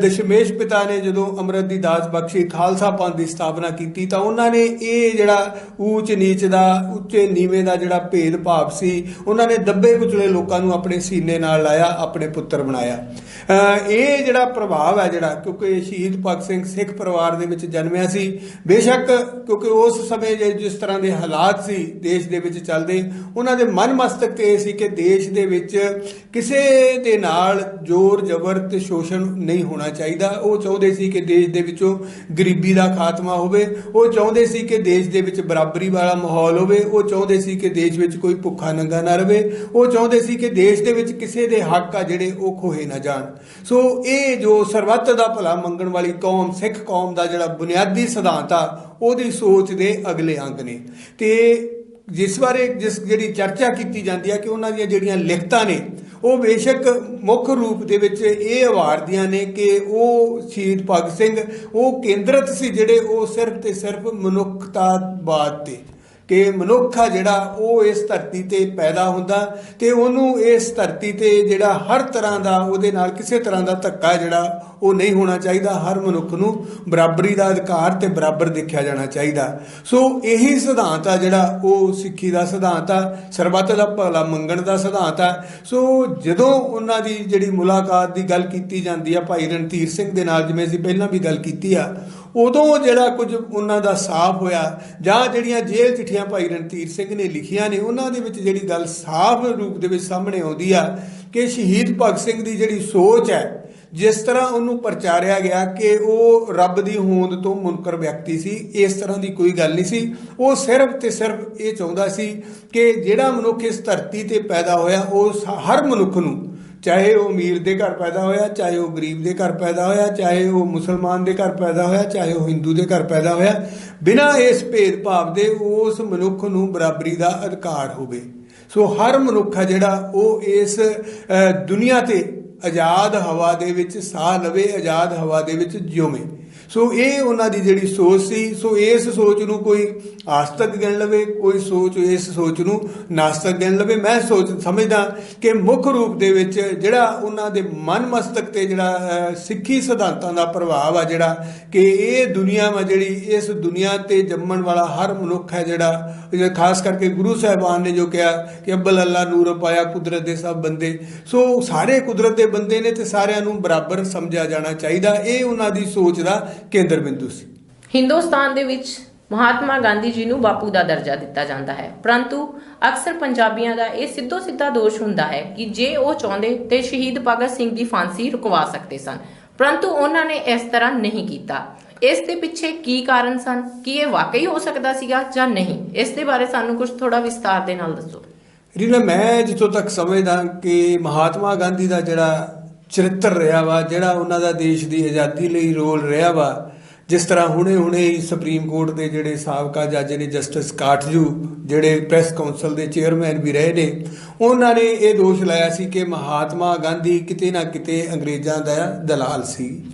ਦਸ਼ਮੇਸ਼ ਪਿਤਾ ਨੇ ਜਦੋਂ ਅੰਮ੍ਰਿਤ ਦੀ ਦਾਤ ਬਖਸ਼ੀ, ਖਾਲਸਾ ਪੰਥ ਦੀ ਸਥਾਪਨਾ ਕੀਤੀ, ਤਾਂ ਉਹਨਾਂ ਨੇ ਇਹ ਜਿਹੜਾ ਊਚ ਨੀਚ ਦਾ, ਉੱਚੇ ਨੀਵੇਂ ਦਾ ਜਿਹੜਾ ਭੇਦਭਾਵ ਸੀ, ਉਹਨਾਂ ਨੇ ਦੱਬੇ ਕੁਚਲੇ ਲੋਕਾਂ ਨੂੰ ਆਪਣੇ ਸੀਨੇ ਨਾਲ ਲਾਇਆ, ਆਪਣੇ ਪੁੱਤਰ ਬਣਾਇਆ। ਇਹ ਜਿਹੜਾ ਪ੍ਰਭਾਵ ਹੈ ਜਿਹੜਾ, ਕਿਉਂਕਿ ਸ਼ਹੀਦ ਭਗਤ ਸਿੰਘ ਸਿੱਖ ਪਰਿਵਾਰ ਦੇ ਵਿੱਚ ਜਨਮਿਆ ਸੀ, ਬੇਸ਼ੱਕ ਕਿਉਂਕਿ ਉਸ ਸਮੇਂ ਜਿਸ ਤਰ੍ਹਾਂ ਦੇ ਹਾਲਾਤ ਸੀ ਦੇਸ਼ ਦੇ ਵਿੱਚ ਚੱਲਦੇ, ਉਹਨਾਂ ਦੇ ਮਨ ਮਸਤਕ ਤੇ ਇਹ ਸੀ ਕਿ ਦੇਸ਼ ਦੇ ਵਿੱਚ ਕਿਸੇ ਦੇ ਨਾਲ ਜ਼ੋਰ ਜ਼ਬਰ ਤੇ ਸ਼ੋਸ਼ਣ ਨਹੀਂ ਹੋਣਾ ਚਾਹੀਦਾ। ਉਹ ਚਾਹੁੰਦੇ ਸੀ ਕਿ ਦੇਸ਼ ਦੇ ਵਿੱਚੋਂ ਗਰੀਬੀ ਦਾ ਖਾਤਮਾ ਹੋਵੇ, ਉਹ ਚਾਹੁੰਦੇ ਸੀ ਕਿ ਦੇਸ਼ ਦੇ ਵਿੱਚ ਬਰਾਬਰੀ ਵਾਲਾ ਮਾਹੌਲ ਹੋਵੇ, ਉਹ ਚਾਹੁੰਦੇ ਸੀ ਕਿ ਦੇਸ਼ ਵਿੱਚ ਕੋਈ ਭੁੱਖਾ ਨੰਗਾ ਨਾ ਰਵੇ, ਉਹ ਚਾਹੁੰਦੇ ਸੀ ਕਿ ਦੇਸ਼ ਦੇ ਵਿੱਚ ਕਿਸੇ ਦੇ ਹੱਕ ਆ ਜਿਹੜੇ ਉਹ ਖੋਹੇ ਨਾ ਜਾਣ। ਸੋ ਇਹ ਜੋ ਸਰਬੱਤ ਦਾ ਭਲਾ ਮੰਗਣ ਵਾਲੀ ਕੌਮ, ਸਿੱਖ ਕੌਮ ਦਾ ਜਿਹੜਾ ਬੁਨਿਆਦੀ ਸਿਧਾਂਤ ਆ, ਉਹਦੀ ਸੋਚ ਦੇ ਅਗਲੇ ਅੰਗ ਨੇ। ਤੇ ਜਿਸ ਬਾਰੇ ਜਿਹੜੀ ਚਰਚਾ ਕੀਤੀ ਜਾਂਦੀ ਹੈ ਕਿ ਉਹਨਾਂ ਦੀਆਂ ਜਿਹੜੀਆਂ ਲਿਖਤਾਂ ਨੇ, ਉਹ ਬੇਸ਼ੱਕ ਮੁੱਖ ਰੂਪ ਦੇ ਵਿੱਚ ਇਹ ਉਭਾਰਦੀਆਂ ਨੇ ਕਿ ਉਹ ਸ਼ਹੀਦ ਭਗਤ ਸਿੰਘ ਉਹ ਕੇਂਦਰਿਤ ਸੀ ਜਿਹੜੇ ਉਹ ਸਿਰਫ ਤੇ ਸਿਰਫ ਮਨੁੱਖਤਾਵਾਦ ਤੇ, ਕਿ ਮਨੁੱਖ ਆ ਜਿਹੜਾ ਉਹ ਇਸ ਧਰਤੀ ਤੇ ਪੈਦਾ ਹੁੰਦਾ ਤੇ ਉਹਨੂੰ ਇਸ ਧਰਤੀ ਤੇ ਜਿਹੜਾ ਹਰ ਤਰ੍ਹਾਂ ਦਾ ਉਹਦੇ ਨਾਲ ਕਿਸੇ ਤਰ੍ਹਾਂ ਦਾ ਧੱਕਾ ਜਿਹੜਾ ਉਹ ਨਹੀਂ ਹੋਣਾ ਚਾਹੀਦਾ। ਹਰ ਮਨੁੱਖ ਨੂੰ ਬਰਾਬਰੀ ਦਾ ਅਧਿਕਾਰ ਤੇ ਬਰਾਬਰ ਦੇਖਿਆ ਜਾਣਾ ਚਾਹੀਦਾ। ਸੋ ਇਹੀ ਸਿਧਾਂਤ ਆ ਜਿਹੜਾ ਉਹ ਸਿੱਖੀ ਦਾ ਸਿਧਾਂਤ ਆ, ਸਰਬੱਤ ਦਾ ਭਲਾ ਮੰਗਣ ਦਾ ਸਿਧਾਂਤ ਆ। ਸੋ ਜਦੋਂ ਉਹਨਾਂ ਦੀ ਜਿਹੜੀ ਮੁਲਾਕਾਤ ਦੀ ਗੱਲ ਕੀਤੀ ਜਾਂਦੀ ਆ ਭਾਈ ਰਣਧੀਰ ਸਿੰਘ ਦੇ ਨਾਲ, ਜਿਵੇਂ ਅਸੀਂ ਪਹਿਲਾਂ ਵੀ ਗੱਲ ਕੀਤੀ ਆ, ਉਦੋਂ ਜਿਹੜਾ ਕੁਝ ਉਹਨਾਂ ਦਾ ਸਾਫ਼ ਹੋਇਆ, ਜਾਂ ਜਿਹੜੀਆਂ ਜੇਲ੍ਹ ਚਿੱਠੀਆਂ ਭਾਈ ਰਣਧੀਰ ਸਿੰਘ ਨੇ ਲਿਖੀਆਂ ਨੇ, ਉਹਨਾਂ ਦੇ ਵਿੱਚ ਜਿਹੜੀ ਗੱਲ ਸਾਫ਼ ਰੂਪ ਦੇ ਵਿੱਚ ਸਾਹਮਣੇ ਆਉਂਦੀ ਆ ਕਿ ਸ਼ਹੀਦ ਭਗਤ ਸਿੰਘ ਦੀ ਜਿਹੜੀ ਸੋਚ ਹੈ, ਜਿਸ ਤਰ੍ਹਾਂ ਉਹਨੂੰ ਪ੍ਰਚਾਰਿਆ ਗਿਆ ਕਿ ਉਹ ਰੱਬ ਦੀ ਹੋਂਦ ਤੋਂ ਮੁਨਕਰ ਵਿਅਕਤੀ ਸੀ, ਇਸ ਤਰ੍ਹਾਂ ਦੀ ਕੋਈ ਗੱਲ ਨਹੀਂ ਸੀ। ਉਹ ਸਿਰਫ ਤੇ ਸਿਰਫ ਇਹ ਚਾਹੁੰਦਾ ਸੀ ਕਿ ਜਿਹੜਾ ਮਨੁੱਖ ਇਸ ਧਰਤੀ ਤੇ ਪੈਦਾ ਹੋਇਆ, ਉਹ ਹਰ ਮਨੁੱਖ ਨੂੰ, ਚਾਹੇ ਉਹ ਅਮੀਰ ਦੇ ਘਰ ਪੈਦਾ ਹੋਇਆ, ਚਾਹੇ ਉਹ ਗਰੀਬ ਦੇ ਘਰ ਪੈਦਾ ਹੋਇਆ, ਚਾਹੇ ਉਹ ਮੁਸਲਮਾਨ ਦੇ ਘਰ ਪੈਦਾ ਹੋਇਆ, ਚਾਹੇ ਉਹ ਹਿੰਦੂ ਦੇ ਘਰ ਪੈਦਾ ਹੋਇਆ, ਬਿਨਾਂ ਇਸ ਭੇਦਭਾਵ ਦੇ ਉਸ ਮਨੁੱਖ ਨੂੰ ਬਰਾਬਰੀ ਦਾ ਅਧਿਕਾਰ ਹੋਵੇ। ਸੋ ਹਰ ਮਨੁੱਖ ਹੈ ਜਿਹੜਾ ਉਹ ਇਸ ਦੁਨੀਆ ਤੇ ਆਜ਼ਾਦ ਹਵਾ ਦੇ ਵਿੱਚ ਸਾਹ ਲਵੇ, ਆਜ਼ਾਦ ਹਵਾ ਦੇ ਵਿੱਚ ਜਿਉਵੇਂ। ਸੋ ਇਹ ਉਹਨਾਂ ਦੀ ਜਿਹੜੀ ਸੋਚ ਸੀ। ਸੋ ਇਸ ਸੋਚ ਨੂੰ ਕੋਈ ਆਸਤਕ ਗਿਣ ਲਵੇ, ਕੋਈ ਸੋਚ ਇਸ ਸੋਚ ਨੂੰ ਨਾਸਤਕ ਗਿਣ ਲਵੇ। ਮੈਂ ਸਮਝਦਾ ਕਿ ਮੁੱਖ ਰੂਪ ਦੇ ਵਿੱਚ ਜਿਹੜਾ ਉਹਨਾਂ ਦੇ ਮਨ ਮਸਤਕ ਤੇ ਜਿਹੜਾ ਸਿੱਖੀ ਸਿਧਾਂਤਾਂ ਦਾ ਪ੍ਰਭਾਵ ਆ, ਜਿਹੜਾ ਕਿ ਇਹ ਦੁਨੀਆ ਵਾ ਜਿਹੜੀ, ਇਸ ਦੁਨੀਆ ਤੇ ਜੰਮਣ ਵਾਲਾ ਹਰ ਮਨੁੱਖ ਹੈ ਜਿਹੜਾ ਖਾਸ ਕਰਕੇ ਗੁਰੂ ਸਾਹਿਬਾਨ ਨੇ ਜੋ ਕਿਹਾ ਕਿ ਅੱਬਲ ਅੱਲਾ ਨੂਰ ਪਾਇਆ ਕੁਦਰਤ ਦੇ ਸਭ ਬੰਦੇ। ਸੋ ਸਾਰੇ ਕੁਦਰਤ ਦੇ ਬੰਦੇ ਨੇ ਤੇ ਸਾਰਿਆਂ ਨੂੰ ਬਰਾਬਰ ਸਮਝਿਆ ਜਾਣਾ ਚਾਹੀਦਾ। ਇਹ ਉਹਨਾਂ ਦੀ ਸੋਚ ਦਾ ਕੇਂਦਰ ਬਿੰਦੂ ਸੀ। ਹਿੰਦੁਸਤਾਨ ਦੇ ਵਿੱਚ ਮਹਾਤਮਾ ਗਾਂਧੀ ਜੀ ਨੂੰ ਬਾਪੂ ਦਾ ਦਰਜਾ ਦਿੱਤਾ ਜਾਂਦਾ ਹੈ, ਪਰੰਤੂ ਅਕਸਰ ਪੰਜਾਬੀਆਂ ਦਾ ਇਹ ਸਿੱਧਾ ਦੋਸ਼ ਹੁੰਦਾ ਹੈ ਕਿ ਜੇ ਉਹ ਚਾਹੁੰਦੇ ਤੇ ਸ਼ਹੀਦ ਭਗਤ ਸਿੰਘ ਦੀ ਫਾਂਸੀ ਰੁਕਵਾ ਸਕਦੇ ਸਨ, ਪਰੰਤੂ ਉਹਨਾਂ ਨੇ ਇਸ ਤਰ੍ਹਾਂ ਨਹੀਂ ਕੀਤਾ। ਇਸ ਦੇ ਪਿੱਛੇ ਕੀ ਕਾਰਨ ਸਨ? ਕੀ ਇਹ ਵਾਕਈ ਹੋ ਸਕਦਾ ਸੀਗਾ ਜਾਂ ਨਹੀਂ? ਇਸ ਦੇ ਬਾਰੇ ਸਾਨੂੰ ਕੁਝ ਥੋੜਾ ਵਿਸਤਾਰ ਦੇ ਨਾਲ ਦੱਸੋ। ਰੀਨਾ, ਮੈਂ ਜਿੱਥੋਂ ਤੱਕ ਸਮਝਦਾ ਕਿ ਮਹਾਤਮਾ ਗਾਂਧੀ ਦਾ ਜਿਹੜਾ ਚਰਿੱਤਰ ਰਿਹਾ ਵਾ, ਜਿਹੜਾ ਉਹਨਾਂ ਦਾ ਦੇਸ਼ ਦੀ ਆਜ਼ਾਦੀ ਲਈ ਰੋਲ ਰਿਹਾ ਵਾ, ਜਿਸ ਤਰ੍ਹਾਂ ਹੁਣੇ ਹੀ ਸੁਪਰੀਮ ਕੋਰਟ ਦੇ ਜਿਹੜੇ ਸਾਬਕਾ ਜੱਜ ਨੇ ਜਸਟਿਸ ਕਾਟਜੂ, ਜਿਹੜੇ ਪ੍ਰੈਸ ਕਾਉਂਸਲ ਦੇ ਚੇਅਰਮੈਨ ਵੀ ਰਹੇ ਨੇ, ਉਹਨਾਂ ਨੇ ਇਹ ਦੋਸ਼ ਲਾਇਆ ਸੀ ਕਿ ਮਹਾਤਮਾ ਗਾਂਧੀ ਕਿਤੇ ਨਾ ਕਿਤੇ ਅੰਗਰੇਜ਼ਾਂ ਦਾ ਦਲਾਲ ਸੀ।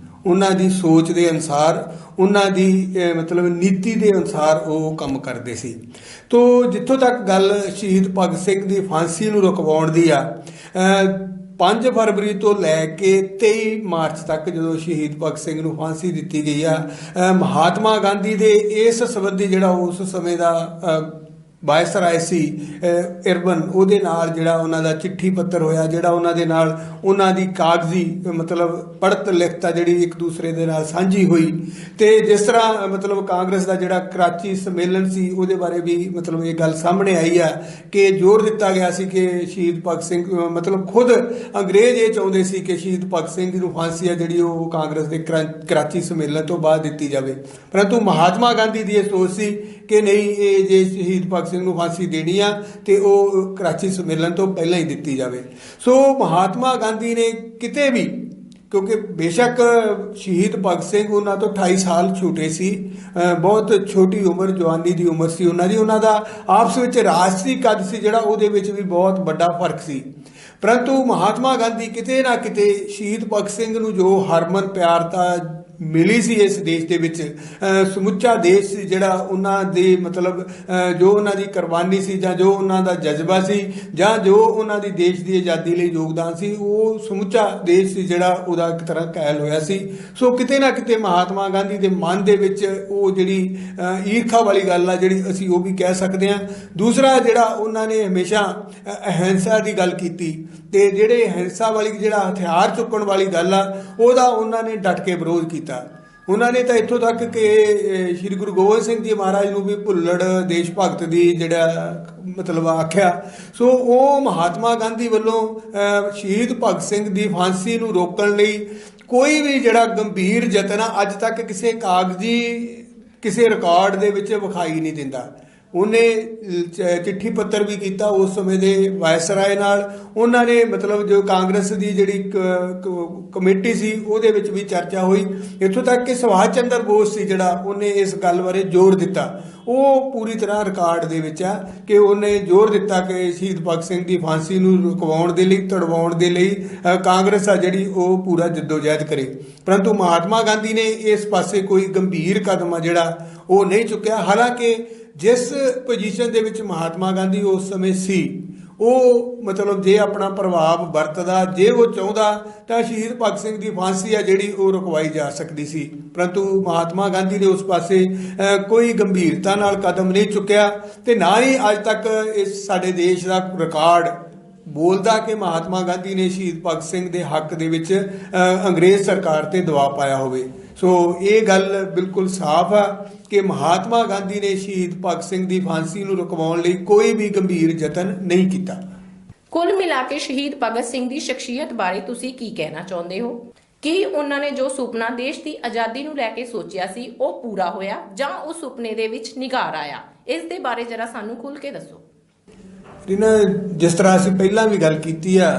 ਉਹਨਾਂ ਦੀ ਸੋਚ ਦੇ ਅਨੁਸਾਰ, ਉਹਨਾਂ ਦੀ ਮਤਲਬ ਨੀਤੀ ਦੇ ਅਨੁਸਾਰ ਉਹ ਕੰਮ ਕਰਦੇ ਸੀ। ਤੋ ਜਿੱਥੋਂ ਤੱਕ ਗੱਲ ਸ਼ਹੀਦ ਭਗਤ ਸਿੰਘ ਦੀ ਫਾਂਸੀ ਨੂੰ ਰੁਕਵਾਉਣ ਦੀ ਆ, 5 ਫਰਵਰੀ ਤੋਂ ਲੈ ਕੇ 23 ਮਾਰਚ ਤੱਕ ਜਦੋਂ ਸ਼ਹੀਦ ਭਗਤ ਸਿੰਘ ਨੂੰ ਫਾਂਸੀ ਦਿੱਤੀ ਗਈ ਆ, ਮਹਾਤਮਾ ਗਾਂਧੀ ਦੇ ਇਸ ਸੰਬੰਧੀ ਜਿਹੜਾ ਉਸ ਸਮੇਂ ਦਾ ਵਾਇਸਰਾਏ ਸੀ ਇਰਬਨ, ਉਹਦੇ ਨਾਲ ਜਿਹੜਾ ਉਹਨਾਂ ਦਾ ਚਿੱਠੀ ਪੱਤਰ ਹੋਇਆ, ਜਿਹੜਾ ਉਹਨਾਂ ਦੇ ਨਾਲ ਉਹਨਾਂ ਦੀ ਕਾਗਜ਼ੀ ਮਤਲਬ ਪੜ੍ਹਤ ਲਿਖਤ ਜਿਹੜੀ ਇੱਕ ਦੂਸਰੇ ਦੇ ਨਾਲ ਸਾਂਝੀ ਹੋਈ। ਤੇ ਜਿਸ ਤਰ੍ਹਾਂ ਮਤਲਬ ਕਾਂਗਰਸ ਦਾ ਜਿਹੜਾ ਕਰਾਚੀ ਸੰਮੇਲਨ ਸੀ, ਉਹਦੇ ਬਾਰੇ ਵੀ ਮਤਲਬ ਇਹ ਗੱਲ ਸਾਹਮਣੇ ਆਈ ਆ ਕਿ ਜ਼ੋਰ ਦਿੱਤਾ ਗਿਆ ਸੀ ਕਿ ਸ਼ਹੀਦ ਭਗਤ ਸਿੰਘ ਮਤਲਬ ਖੁਦ ਅੰਗਰੇਜ਼ ਇਹ ਚਾਹੁੰਦੇ ਸੀ ਕਿ ਸ਼ਹੀਦ ਭਗਤ ਸਿੰਘ ਨੂੰ ਫਾਂਸੀ ਆ ਜਿਹੜੀ ਉਹ ਕਾਂਗਰਸ ਦੇ ਕਰਾਚੀ ਸੰਮੇਲਨ ਤੋਂ ਬਾਅਦ ਦਿੱਤੀ ਜਾਵੇ, ਪਰੰਤੂ ਮਹਾਤਮਾ ਗਾਂਧੀ ਦੀ ਇਹ ਸੋਚ ਸੀ ਕਿ ਨਹੀਂ, ਇਹ ਜੇ ਸ਼ਹੀਦ ਭਗਤ ਸਿੰਘ ਨੂੰ ਫਾਂਸੀ ਦੇਣੀ ਆ ਤੇ ਉਹ ਕਰਾਚੀ ਸੰਮੇਲਨ ਤੋਂ ਪਹਿਲਾਂ ਹੀ ਦਿੱਤੀ ਜਾਵੇ। ਸੋ ਮਹਾਤਮਾ ਗਾਂਧੀ ਨੇ ਕਿਤੇ ਵੀ, ਕਿਉਂਕਿ ਬੇਸ਼ੱਕ ਸ਼ਹੀਦ ਭਗਤ ਸਿੰਘ ਉਹਨਾਂ ਤੋਂ 28 ਸਾਲ ਛੋਟੇ ਸੀ, ਬਹੁਤ ਛੋਟੀ ਉਮਰ, ਜਵਾਨੀ ਦੀ ਉਮਰ ਸੀ ਉਹਨਾਂ ਦੀ, ਉਹਨਾਂ ਦਾ ਆਪਸ ਵਿੱਚ ਰਾਸ਼ਟਰੀ ਕੱਦ ਸੀ ਜਿਹੜਾ ਉਹਦੇ ਵਿੱਚ ਵੀ ਬਹੁਤ ਵੱਡਾ ਫਰਕ ਸੀ। ਪਰੰਤੂ ਮਹਾਤਮਾ ਗਾਂਧੀ ਕਿਤੇ ਨਾ ਕਿਤੇ ਸ਼ਹੀਦ ਭਗਤ ਸਿੰਘ ਨੂੰ ਜੋ ਹਰਮਨ ਪਿਆਰਤਾ ਮਿਲੀ ਸੀ ਇਸ ਦੇਸ਼ ਦੇ ਵਿੱਚ। ਸਮੁੱਚਾ ਦੇਸ਼ ਜਿਹੜਾ ਉਹਨਾਂ ਦੇ ਮਤਲਬ ਜੋ ਉਹਨਾਂ ਦੀ ਕੁਰਬਾਨੀ ਸੀ ਜਾਂ ਜੋ ਉਹਨਾਂ ਦਾ ਜਜ਼ਬਾ ਸੀ ਜਾਂ ਜੋ ਉਹਨਾਂ ਦੀ ਦੇਸ਼ ਦੀ ਆਜ਼ਾਦੀ ਲਈ ਯੋਗਦਾਨ ਸੀ, ਉਹ ਸਮੁੱਚਾ ਦੇਸ਼ ਸੀ ਜਿਹੜਾ ਉਹਦਾ ਇੱਕ ਤਰ੍ਹਾਂ ਕਾਇਲ ਹੋਇਆ ਸੀ। ਸੋ ਕਿਤੇ ਨਾ ਕਿਤੇ ਮਹਾਤਮਾ ਗਾਂਧੀ ਦੇ ਮਨ ਦੇ ਵਿੱਚ ਉਹ ਜਿਹੜੀ ਈਰਖਾ ਵਾਲੀ ਗੱਲ ਆ ਜਿਹੜੀ ਅਸੀਂ ਉਹ ਵੀ ਕਹਿ ਸਕਦੇ ਹਾਂ। ਦੂਸਰਾ ਜਿਹੜਾ ਉਹਨਾਂ ਨੇ ਹਮੇਸ਼ਾ ਅਹਿੰਸਾ ਦੀ ਗੱਲ ਕੀਤੀ ਤੇ ਜਿਹੜੇ ਹਿੰਸਾ ਵਾਲੀ ਜਿਹੜਾ ਹਥਿਆਰ ਚੁੱਕਣ ਵਾਲੀ ਗੱਲ ਆ ਉਹਦਾ ਉਹਨਾਂ ਨੇ ਡਟ ਕੇ ਵਿਰੋਧ ਕੀਤਾ। ਉਹਨਾਂ ਨੇ ਤਾਂ ਇੱਥੋਂ ਤੱਕ ਕਿ ਸ਼੍ਰੀ ਗੁਰੂ ਗੋਬਿੰਦ ਸਿੰਘ ਜੀ ਮਹਾਰਾਜ ਨੂੰ ਵੀ ਭੁੱਲੜ ਦੇਸ਼ ਭਗਤ ਦੀ ਜਿਹੜਾ ਮਤਲਬ ਆਖਿਆ। ਸੋ ਉਹ ਮਹਾਤਮਾ ਗਾਂਧੀ ਵੱਲੋਂ ਸ਼ਹੀਦ ਭਗਤ ਸਿੰਘ ਦੀ ਫਾਂਸੀ ਨੂੰ ਰੋਕਣ ਲਈ ਕੋਈ ਵੀ ਜਿਹੜਾ ਗੰਭੀਰ ਯਤਨ ਅੱਜ ਤੱਕ ਕਿਸੇ ਕਾਗਜ਼ੀ ਕਿਸੇ ਰਿਕਾਰਡ ਦੇ ਵਿੱਚ ਵਿਖਾਈ ਨਹੀਂ ਦਿੰਦਾ। ਉਹਨੇ ਚਿੱਠੀ ਪੱਤਰ ਵੀ ਕੀਤਾ ਉਸ ਸਮੇਂ ਦੇ ਵਾਇਸਰਾਏ ਨਾਲ। ਉਹਨਾਂ ਨੇ ਮਤਲਬ ਜੋ ਕਾਂਗਰਸ ਦੀ ਜਿਹੜੀ ਕਮੇਟੀ ਸੀ ਉਹਦੇ ਵਿੱਚ ਵੀ ਚਰਚਾ ਹੋਈ। ਇੱਥੋਂ ਤੱਕ ਕਿ ਸੁਭਾਸ਼ ਚੰਦਰ ਬੋਸ ਸੀ ਜਿਹੜਾ ਉਹਨੇ ਇਸ ਗੱਲ ਬਾਰੇ ਜ਼ੋਰ ਦਿੱਤਾ। ਉਹ ਪੂਰੀ ਤਰ੍ਹਾਂ ਰਿਕਾਰਡ ਦੇ ਵਿੱਚ ਆ ਕਿ ਉਹਨੇ ਜ਼ੋਰ ਦਿੱਤਾ ਕਿ ਸ਼ਹੀਦ ਭਗਤ ਸਿੰਘ ਦੀ ਫਾਂਸੀ ਨੂੰ ਰੁਕਵਾਉਣ ਦੇ ਲਈ ਤੁੜਵਾਉਣ ਦੇ ਲਈ ਕਾਂਗਰਸ ਆ ਜਿਹੜੀ ਉਹ ਪੂਰਾ ਜਦੋਜਹਿਦ ਕਰੇ। ਪਰੰਤੂ ਮਹਾਤਮਾ ਗਾਂਧੀ ਨੇ ਇਸ ਪਾਸੇ ਕੋਈ ਗੰਭੀਰ ਕਦਮ ਆ ਜਿਹੜਾ ਉਹ ਨਹੀਂ ਚੁੱਕਿਆ। ਹਾਲਾਂਕਿ ਜਿਸ ਪੋਜੀਸ਼ਨ ਦੇ ਵਿੱਚ ਮਹਾਤਮਾ ਗਾਂਧੀ ਉਸ ਸਮੇਂ ਸੀ ਉਹ ਮਤਲਬ ਜੇ ਆਪਣਾ ਪ੍ਰਭਾਵ ਵਰਤਦਾ, ਜੇ ਉਹ ਚਾਹੁੰਦਾ ਤਾਂ ਸ਼ਹੀਦ ਭਗਤ ਸਿੰਘ ਦੀ ਫਾਂਸੀ ਆ ਜਿਹੜੀ ਉਹ ਰੁਕਵਾਈ ਜਾ ਸਕਦੀ ਸੀ। ਪਰੰਤੂ ਮਹਾਤਮਾ ਗਾਂਧੀ ਨੇ ਉਸ ਪਾਸੇ ਕੋਈ ਗੰਭੀਰਤਾ ਨਾਲ ਕਦਮ ਨਹੀਂ ਚੁੱਕਿਆ ਤੇ ਨਾ ਹੀ ਅੱਜ ਤੱਕ ਇਸ ਸਾਡੇ ਦੇਸ਼ ਦਾ ਰਿਕਾਰਡ ਬੋਲਦਾ ਕਿ ਮਹਾਤਮਾ ਗਾਂਧੀ ਨੇ ਸ਼ਹੀਦ ਭਗਤ ਸਿੰਘ ਦੇ ਹੱਕ ਦੇ ਵਿੱਚ ਅੰਗਰੇਜ਼ ਸਰਕਾਰ ਤੇ ਦਬਾਅ ਪਾਇਆ ਹੋਵੇ। ਸੋ ਇਹ ਗੱਲ ਬਿਲਕੁਲ ਸਾਫ਼ ਆ ਕਿ ਮਹਾਤਮਾ ਗਾਂਧੀ ਨੇ ਸ਼ਹੀਦ ਭਗਤ ਸਿੰਘ ਦੀ ਫਾਂਸੀ ਨੂੰ ਰੁਕਵਾਉਣ ਲਈ ਕੋਈ ਵੀ ਗੰਭੀਰ ਯਤਨ ਨਹੀਂ ਕੀਤਾ। ਕੁੱਲ ਮਿਲਾ ਕੇ ਸ਼ਹੀਦ ਭਗਤ ਸਿੰਘ ਦੀ ਸ਼ਖਸੀਅਤ ਬਾਰੇ ਤੁਸੀਂ ਕੀ ਕਹਿਣਾ ਚਾਹੁੰਦੇ ਹੋ? ਕੀ ਉਹਨਾਂ ਨੇ ਜੋ ਸੁਪਨਾ ਦੇਸ਼ ਦੀ ਆਜ਼ਾਦੀ ਨੂੰ ਲੈ ਕੇ ਸੋਚਿਆ ਸੀ ਉਹ ਪੂਰਾ ਹੋਇਆ ਜਾਂ ਉਹ ਸੁਪਨੇ ਦੇ ਵਿੱਚ ਨਿਗਾਰ ਆਇਆ? ਇਸ ਦੇ ਬਾਰੇ ਜਰਾ ਸਾਨੂੰ ਖੁੱਲ੍ਹ ਕੇ ਦੱਸੋ। ਜਿਸ ਤਰ੍ਹਾਂ ਅਸੀਂ ਪਹਿਲਾਂ ਵੀ ਗੱਲ ਕੀਤੀ ਆ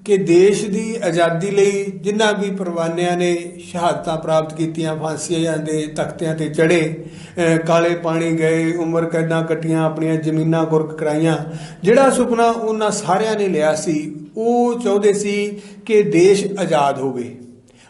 ਕਿ ਦੇਸ਼ ਦੀ ਆਜ਼ਾਦੀ ਲਈ ਜਿਨ੍ਹਾਂ ਵੀ ਪਰਵਾਨਿਆਂ ਨੇ ਸ਼ਹਾਦਤਾਂ ਪ੍ਰਾਪਤ ਕੀਤੀਆਂ, ਫਾਂਸੀਆਂ ਦੇ ਤਖਤਿਆਂ ਤੇ ਚੜ੍ਹੇ, ਕਾਲੇ ਪਾਣੀ ਗਏ, ਉਮਰ ਕੈਦਾਂ ਕੱਟੀਆਂ, ਆਪਣੀਆਂ ਜ਼ਮੀਨਾਂ ਗੁਰਕ ਕਰਾਈਆਂ, ਜਿਹੜਾ ਸੁਪਨਾ ਉਹਨਾਂ ਸਾਰਿਆਂ ਨੇ ਲਿਆ ਸੀ ਉਹ ਚਾਹੁੰਦੇ ਸੀ ਕਿ ਦੇਸ਼ ਆਜ਼ਾਦ ਹੋਵੇ।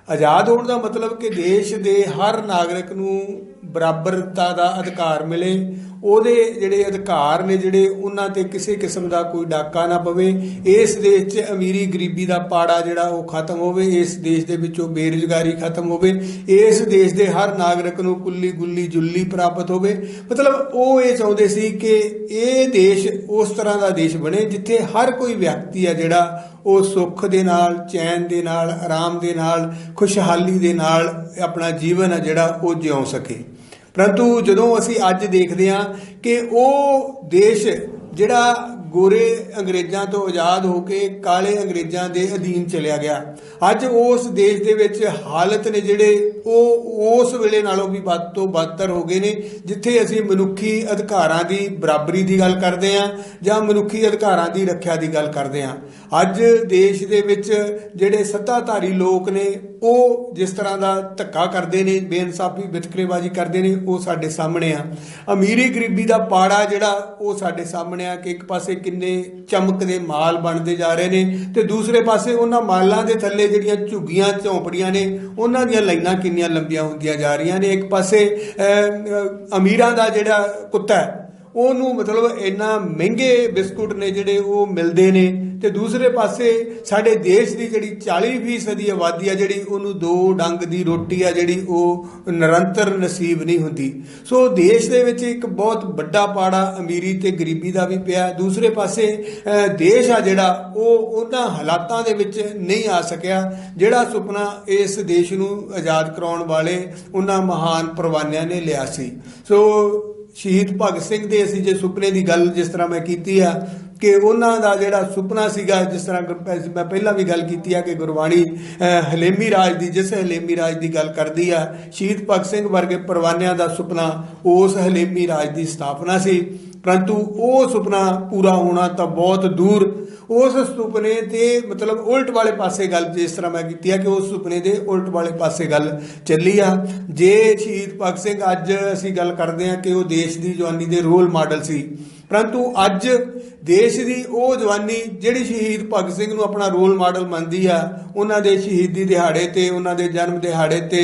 ਆਜ਼ਾਦ ਹੋਣ ਦਾ ਮਤਲਬ ਕਿ ਦੇਸ਼ ਦੇ ਹਰ ਨਾਗਰਿਕ ਨੂੰ ਬਰਾਬਰਤਾ ਦਾ ਅਧਿਕਾਰ ਮਿਲੇ, ਉਹਦੇ ਜਿਹੜੇ ਅਧਿਕਾਰ ਨੇ ਜਿਹੜੇ ਉਹਨਾਂ ਤੇ ਕਿਸੇ ਕਿਸਮ ਦਾ ਕੋਈ ਡਾਕਾ ਨਾ ਪਵੇ, ਇਸ ਦੇਸ਼ 'ਚ ਅਮੀਰੀ ਗਰੀਬੀ ਦਾ ਪਾੜਾ ਜਿਹੜਾ ਉਹ ਖਤਮ ਹੋਵੇ, ਇਸ ਦੇਸ਼ ਦੇ ਵਿੱਚੋਂ ਬੇਰੁਜ਼ਗਾਰੀ ਖਤਮ ਹੋਵੇ, ਇਸ ਦੇਸ਼ ਦੇ ਹਰ ਨਾਗਰਿਕ ਨੂੰ ਕੁੱਲੀ ਗੁੱਲੀ ਜੁੱਲੀ ਪ੍ਰਾਪਤ ਹੋਵੇ। ਮਤਲਬ ਉਹ ਇਹ ਚਾਹੁੰਦੇ ਸੀ ਕਿ ਇਹ ਦੇਸ਼ ਉਸ ਤਰ੍ਹਾਂ ਦਾ ਦੇਸ਼ ਬਣੇ ਜਿੱਥੇ ਹਰ ਕੋਈ ਵਿਅਕਤੀ ਆ ਜਿਹੜਾ ਉਹ ਸੁੱਖ ਦੇ ਨਾਲ, ਚੈਨ ਦੇ ਨਾਲ, ਆਰਾਮ ਦੇ ਨਾਲ, ਖੁਸ਼ਹਾਲੀ ਦੇ ਨਾਲ ਆਪਣਾ ਜੀਵਨ ਆ ਜਿਹੜਾ ਉਹ ਜਿਉਂ ਸਕੇ। ਪਰੰਤੂ ਜਦੋਂ ਅਸੀਂ ਅੱਜ ਦੇਖਦੇ ਹਾਂ ਕਿ ਉਹ ਦੇਸ਼ ਜਿਹੜਾ ਗੋਰੇ ਅੰਗਰੇਜ਼ਾਂ ਤੋਂ ਆਜ਼ਾਦ ਹੋ ਕੇ ਕਾਲੇ ਅੰਗਰੇਜ਼ਾਂ ਦੇ ਅਧੀਨ ਚਲਿਆ ਗਿਆ, ਅੱਜ ਉਸ ਦੇਸ਼ ਦੇ ਵਿੱਚ ਹਾਲਤ ਨੇ ਜਿਹੜੇ ਉਹ ਉਸ ਵੇਲੇ ਨਾਲੋਂ ਵੀ ਵੱਧ ਤੋਂ ਬਦਤਰ ਹੋ ਗਏ ਨੇ। ਜਿੱਥੇ ਅਸੀਂ ਮਨੁੱਖੀ ਅਧਿਕਾਰਾਂ ਦੀ ਬਰਾਬਰੀ ਦੀ ਗੱਲ ਕਰਦੇ ਹਾਂ ਜਾਂ ਮਨੁੱਖੀ ਅਧਿਕਾਰਾਂ ਦੀ ਰੱਖਿਆ ਦੀ ਗੱਲ ਕਰਦੇ ਹਾਂ, ਅੱਜ ਦੇਸ਼ ਦੇ ਵਿੱਚ ਜਿਹੜੇ ਸੱਤਾਧਾਰੀ ਲੋਕ ਨੇ ਉਹ ਜਿਸ ਤਰ੍ਹਾਂ ਦਾ ਧੱਕਾ ਕਰਦੇ ਨੇ, ਬੇਇਨਸਾਫੀ ਵਿਤਕਰੇਬਾਜ਼ੀ ਕਰਦੇ ਨੇ, ਉਹ ਸਾਡੇ ਸਾਹਮਣੇ ਆ। ਅਮੀਰੀ ਗਰੀਬੀ ਦਾ ਪਾੜਾ ਜਿਹੜਾ ਉਹ ਸਾਡੇ ਸਾਹਮਣੇ ਆ ਕਿ ਇੱਕ ਪਾਸੇ ਕਿੰਨੇ ਚਮਕਦੇ ਮਾਲ ਬਣਦੇ ਜਾ ਰਹੇ ਨੇ ਤੇ ਦੂਸਰੇ ਪਾਸੇ ਉਹਨਾਂ ਮਾਲਾਂ ਦੇ ਥੱਲੇ ਜਿਹੜੀਆਂ ਝੁੱਗੀਆਂ ਝੌਂਪੜੀਆਂ ਨੇ ਉਹਨਾਂ ਦੀਆਂ ਲਾਈਨਾਂ ਕਿੰਨੀਆਂ ਲੰਬੀਆਂ ਹੁੰਦੀਆਂ ਜਾ ਰਹੀਆਂ ਨੇ। ਇੱਕ ਪਾਸੇ ਅਮੀਰਾਂ ਦਾ ਜਿਹੜਾ ਕੁੱਤਾ ਉਹਨੂੰ ਮਤਲਬ ਇੰਨਾ ਮਹਿੰਗੇ ਬਿਸਕੁਟ ਨੇ ਜਿਹੜੇ ਉਹ ਮਿਲਦੇ ਨੇ ਤੇ ਦੂਸਰੇ ਪਾਸੇ ਸਾਡੇ ਦੇਸ਼ ਦੀ ਜਿਹੜੀ 40% ਦੀ ਆਬਾਦੀ ਆ ਜਿਹੜੀ ਉਹਨੂੰ 2 ਡੰਗ ਦੀ ਰੋਟੀ ਆ ਜਿਹੜੀ ਉਹ ਨਿਰੰਤਰ ਨਸੀਬ ਨਹੀਂ ਹੁੰਦੀ। ਸੋ ਦੇਸ਼ ਦੇ ਵਿੱਚ ਇੱਕ ਬਹੁਤ ਵੱਡਾ ਪਾੜਾ ਅਮੀਰੀ ਤੇ ਗਰੀਬੀ ਦਾ ਵੀ ਪਿਆ। ਦੂਸਰੇ ਪਾਸੇ ਦੇਸ਼ ਆ ਜਿਹੜਾ ਉਹ ਉਹਨਾਂ ਹਾਲਾਤਾਂ ਦੇ ਵਿੱਚ ਨਹੀਂ ਆ ਸਕਿਆ ਜਿਹੜਾ ਸੁਪਨਾ ਇਸ ਦੇਸ਼ ਨੂੰ ਆਜ਼ਾਦ ਕਰਾਉਣ ਵਾਲੇ ਉਹਨਾਂ ਮਹਾਨ ਪਰਵਾਨਿਆਂ ਨੇ ਲਿਆ ਸੀ। ਸੋ ਸ਼ਹੀਦ ਭਗਤ ਸਿੰਘ ਦੇ ਅਸੀਂ ਜੇ ਸੁਪਨੇ ਦੀ ਗੱਲ ਜਿਸ ਤਰ੍ਹਾਂ ਮੈਂ ਕੀਤੀ ਆ ਕਿ ਉਹਨਾਂ ਦਾ ਜਿਹੜਾ ਸੁਪਨਾ ਸੀਗਾ, ਜਿਸ ਤਰ੍ਹਾਂ ਮੈਂ ਪਹਿਲਾਂ ਵੀ ਗੱਲ ਕੀਤੀ ਆ ਕਿ ਗੁਰਬਾਣੀ ਹਲੇਮੀ ਰਾਜ ਦੀ, ਜਿਸ ਹਲੇਮੀ ਰਾਜ ਦੀ ਗੱਲ ਕਰਦੀ ਆ, ਸ਼ਹੀਦ ਭਗਤ ਸਿੰਘ ਵਰਗੇ ਪਰਵਾਨਿਆਂ ਦਾ ਸੁਪਨਾ ਉਸ ਹਲੇਮੀ ਰਾਜ ਦੀ ਸਥਾਪਨਾ ਸੀ। ਪਰੰਤੂ ਉਹ ਸੁਪਨਾ ਪੂਰਾ ਹੋਣਾ ਤਾਂ ਬਹੁਤ ਦੂਰ। ਉਸ ਸੁਪਨੇ ਤੇ ਮਤਲਬ ਉਲਟ ਵਾਲੇ ਪਾਸੇ ਗੱਲ ਜਿਸ ਤਰ੍ਹਾਂ ਮੈਂ ਕੀਤੀ ਆ ਕਿ ਉਸ ਸੁਪਨੇ ਦੇ ਉਲਟ ਵਾਲੇ ਪਾਸੇ ਗੱਲ ਚੱਲੀ ਆ। ਜੇ ਸ਼ਹੀਦ ਭਗਤ ਸਿੰਘ ਅੱਜ ਅਸੀਂ ਗੱਲ ਕਰਦੇ ਹਾਂ ਕਿ ਉਹ ਦੇਸ਼ ਦੀ ਜਵਾਨੀ ਦੇ ਰੋਲ ਮਾਡਲ ਸੀ, परंतु अज देश की वो जवानी जिहड़ी शहीद भगत सिंह नूं अपना रोल मॉडल मनदी आ, उन्हां दे शहीदी दिहाड़े ते उन्हां दे जन्म दिहाड़े ते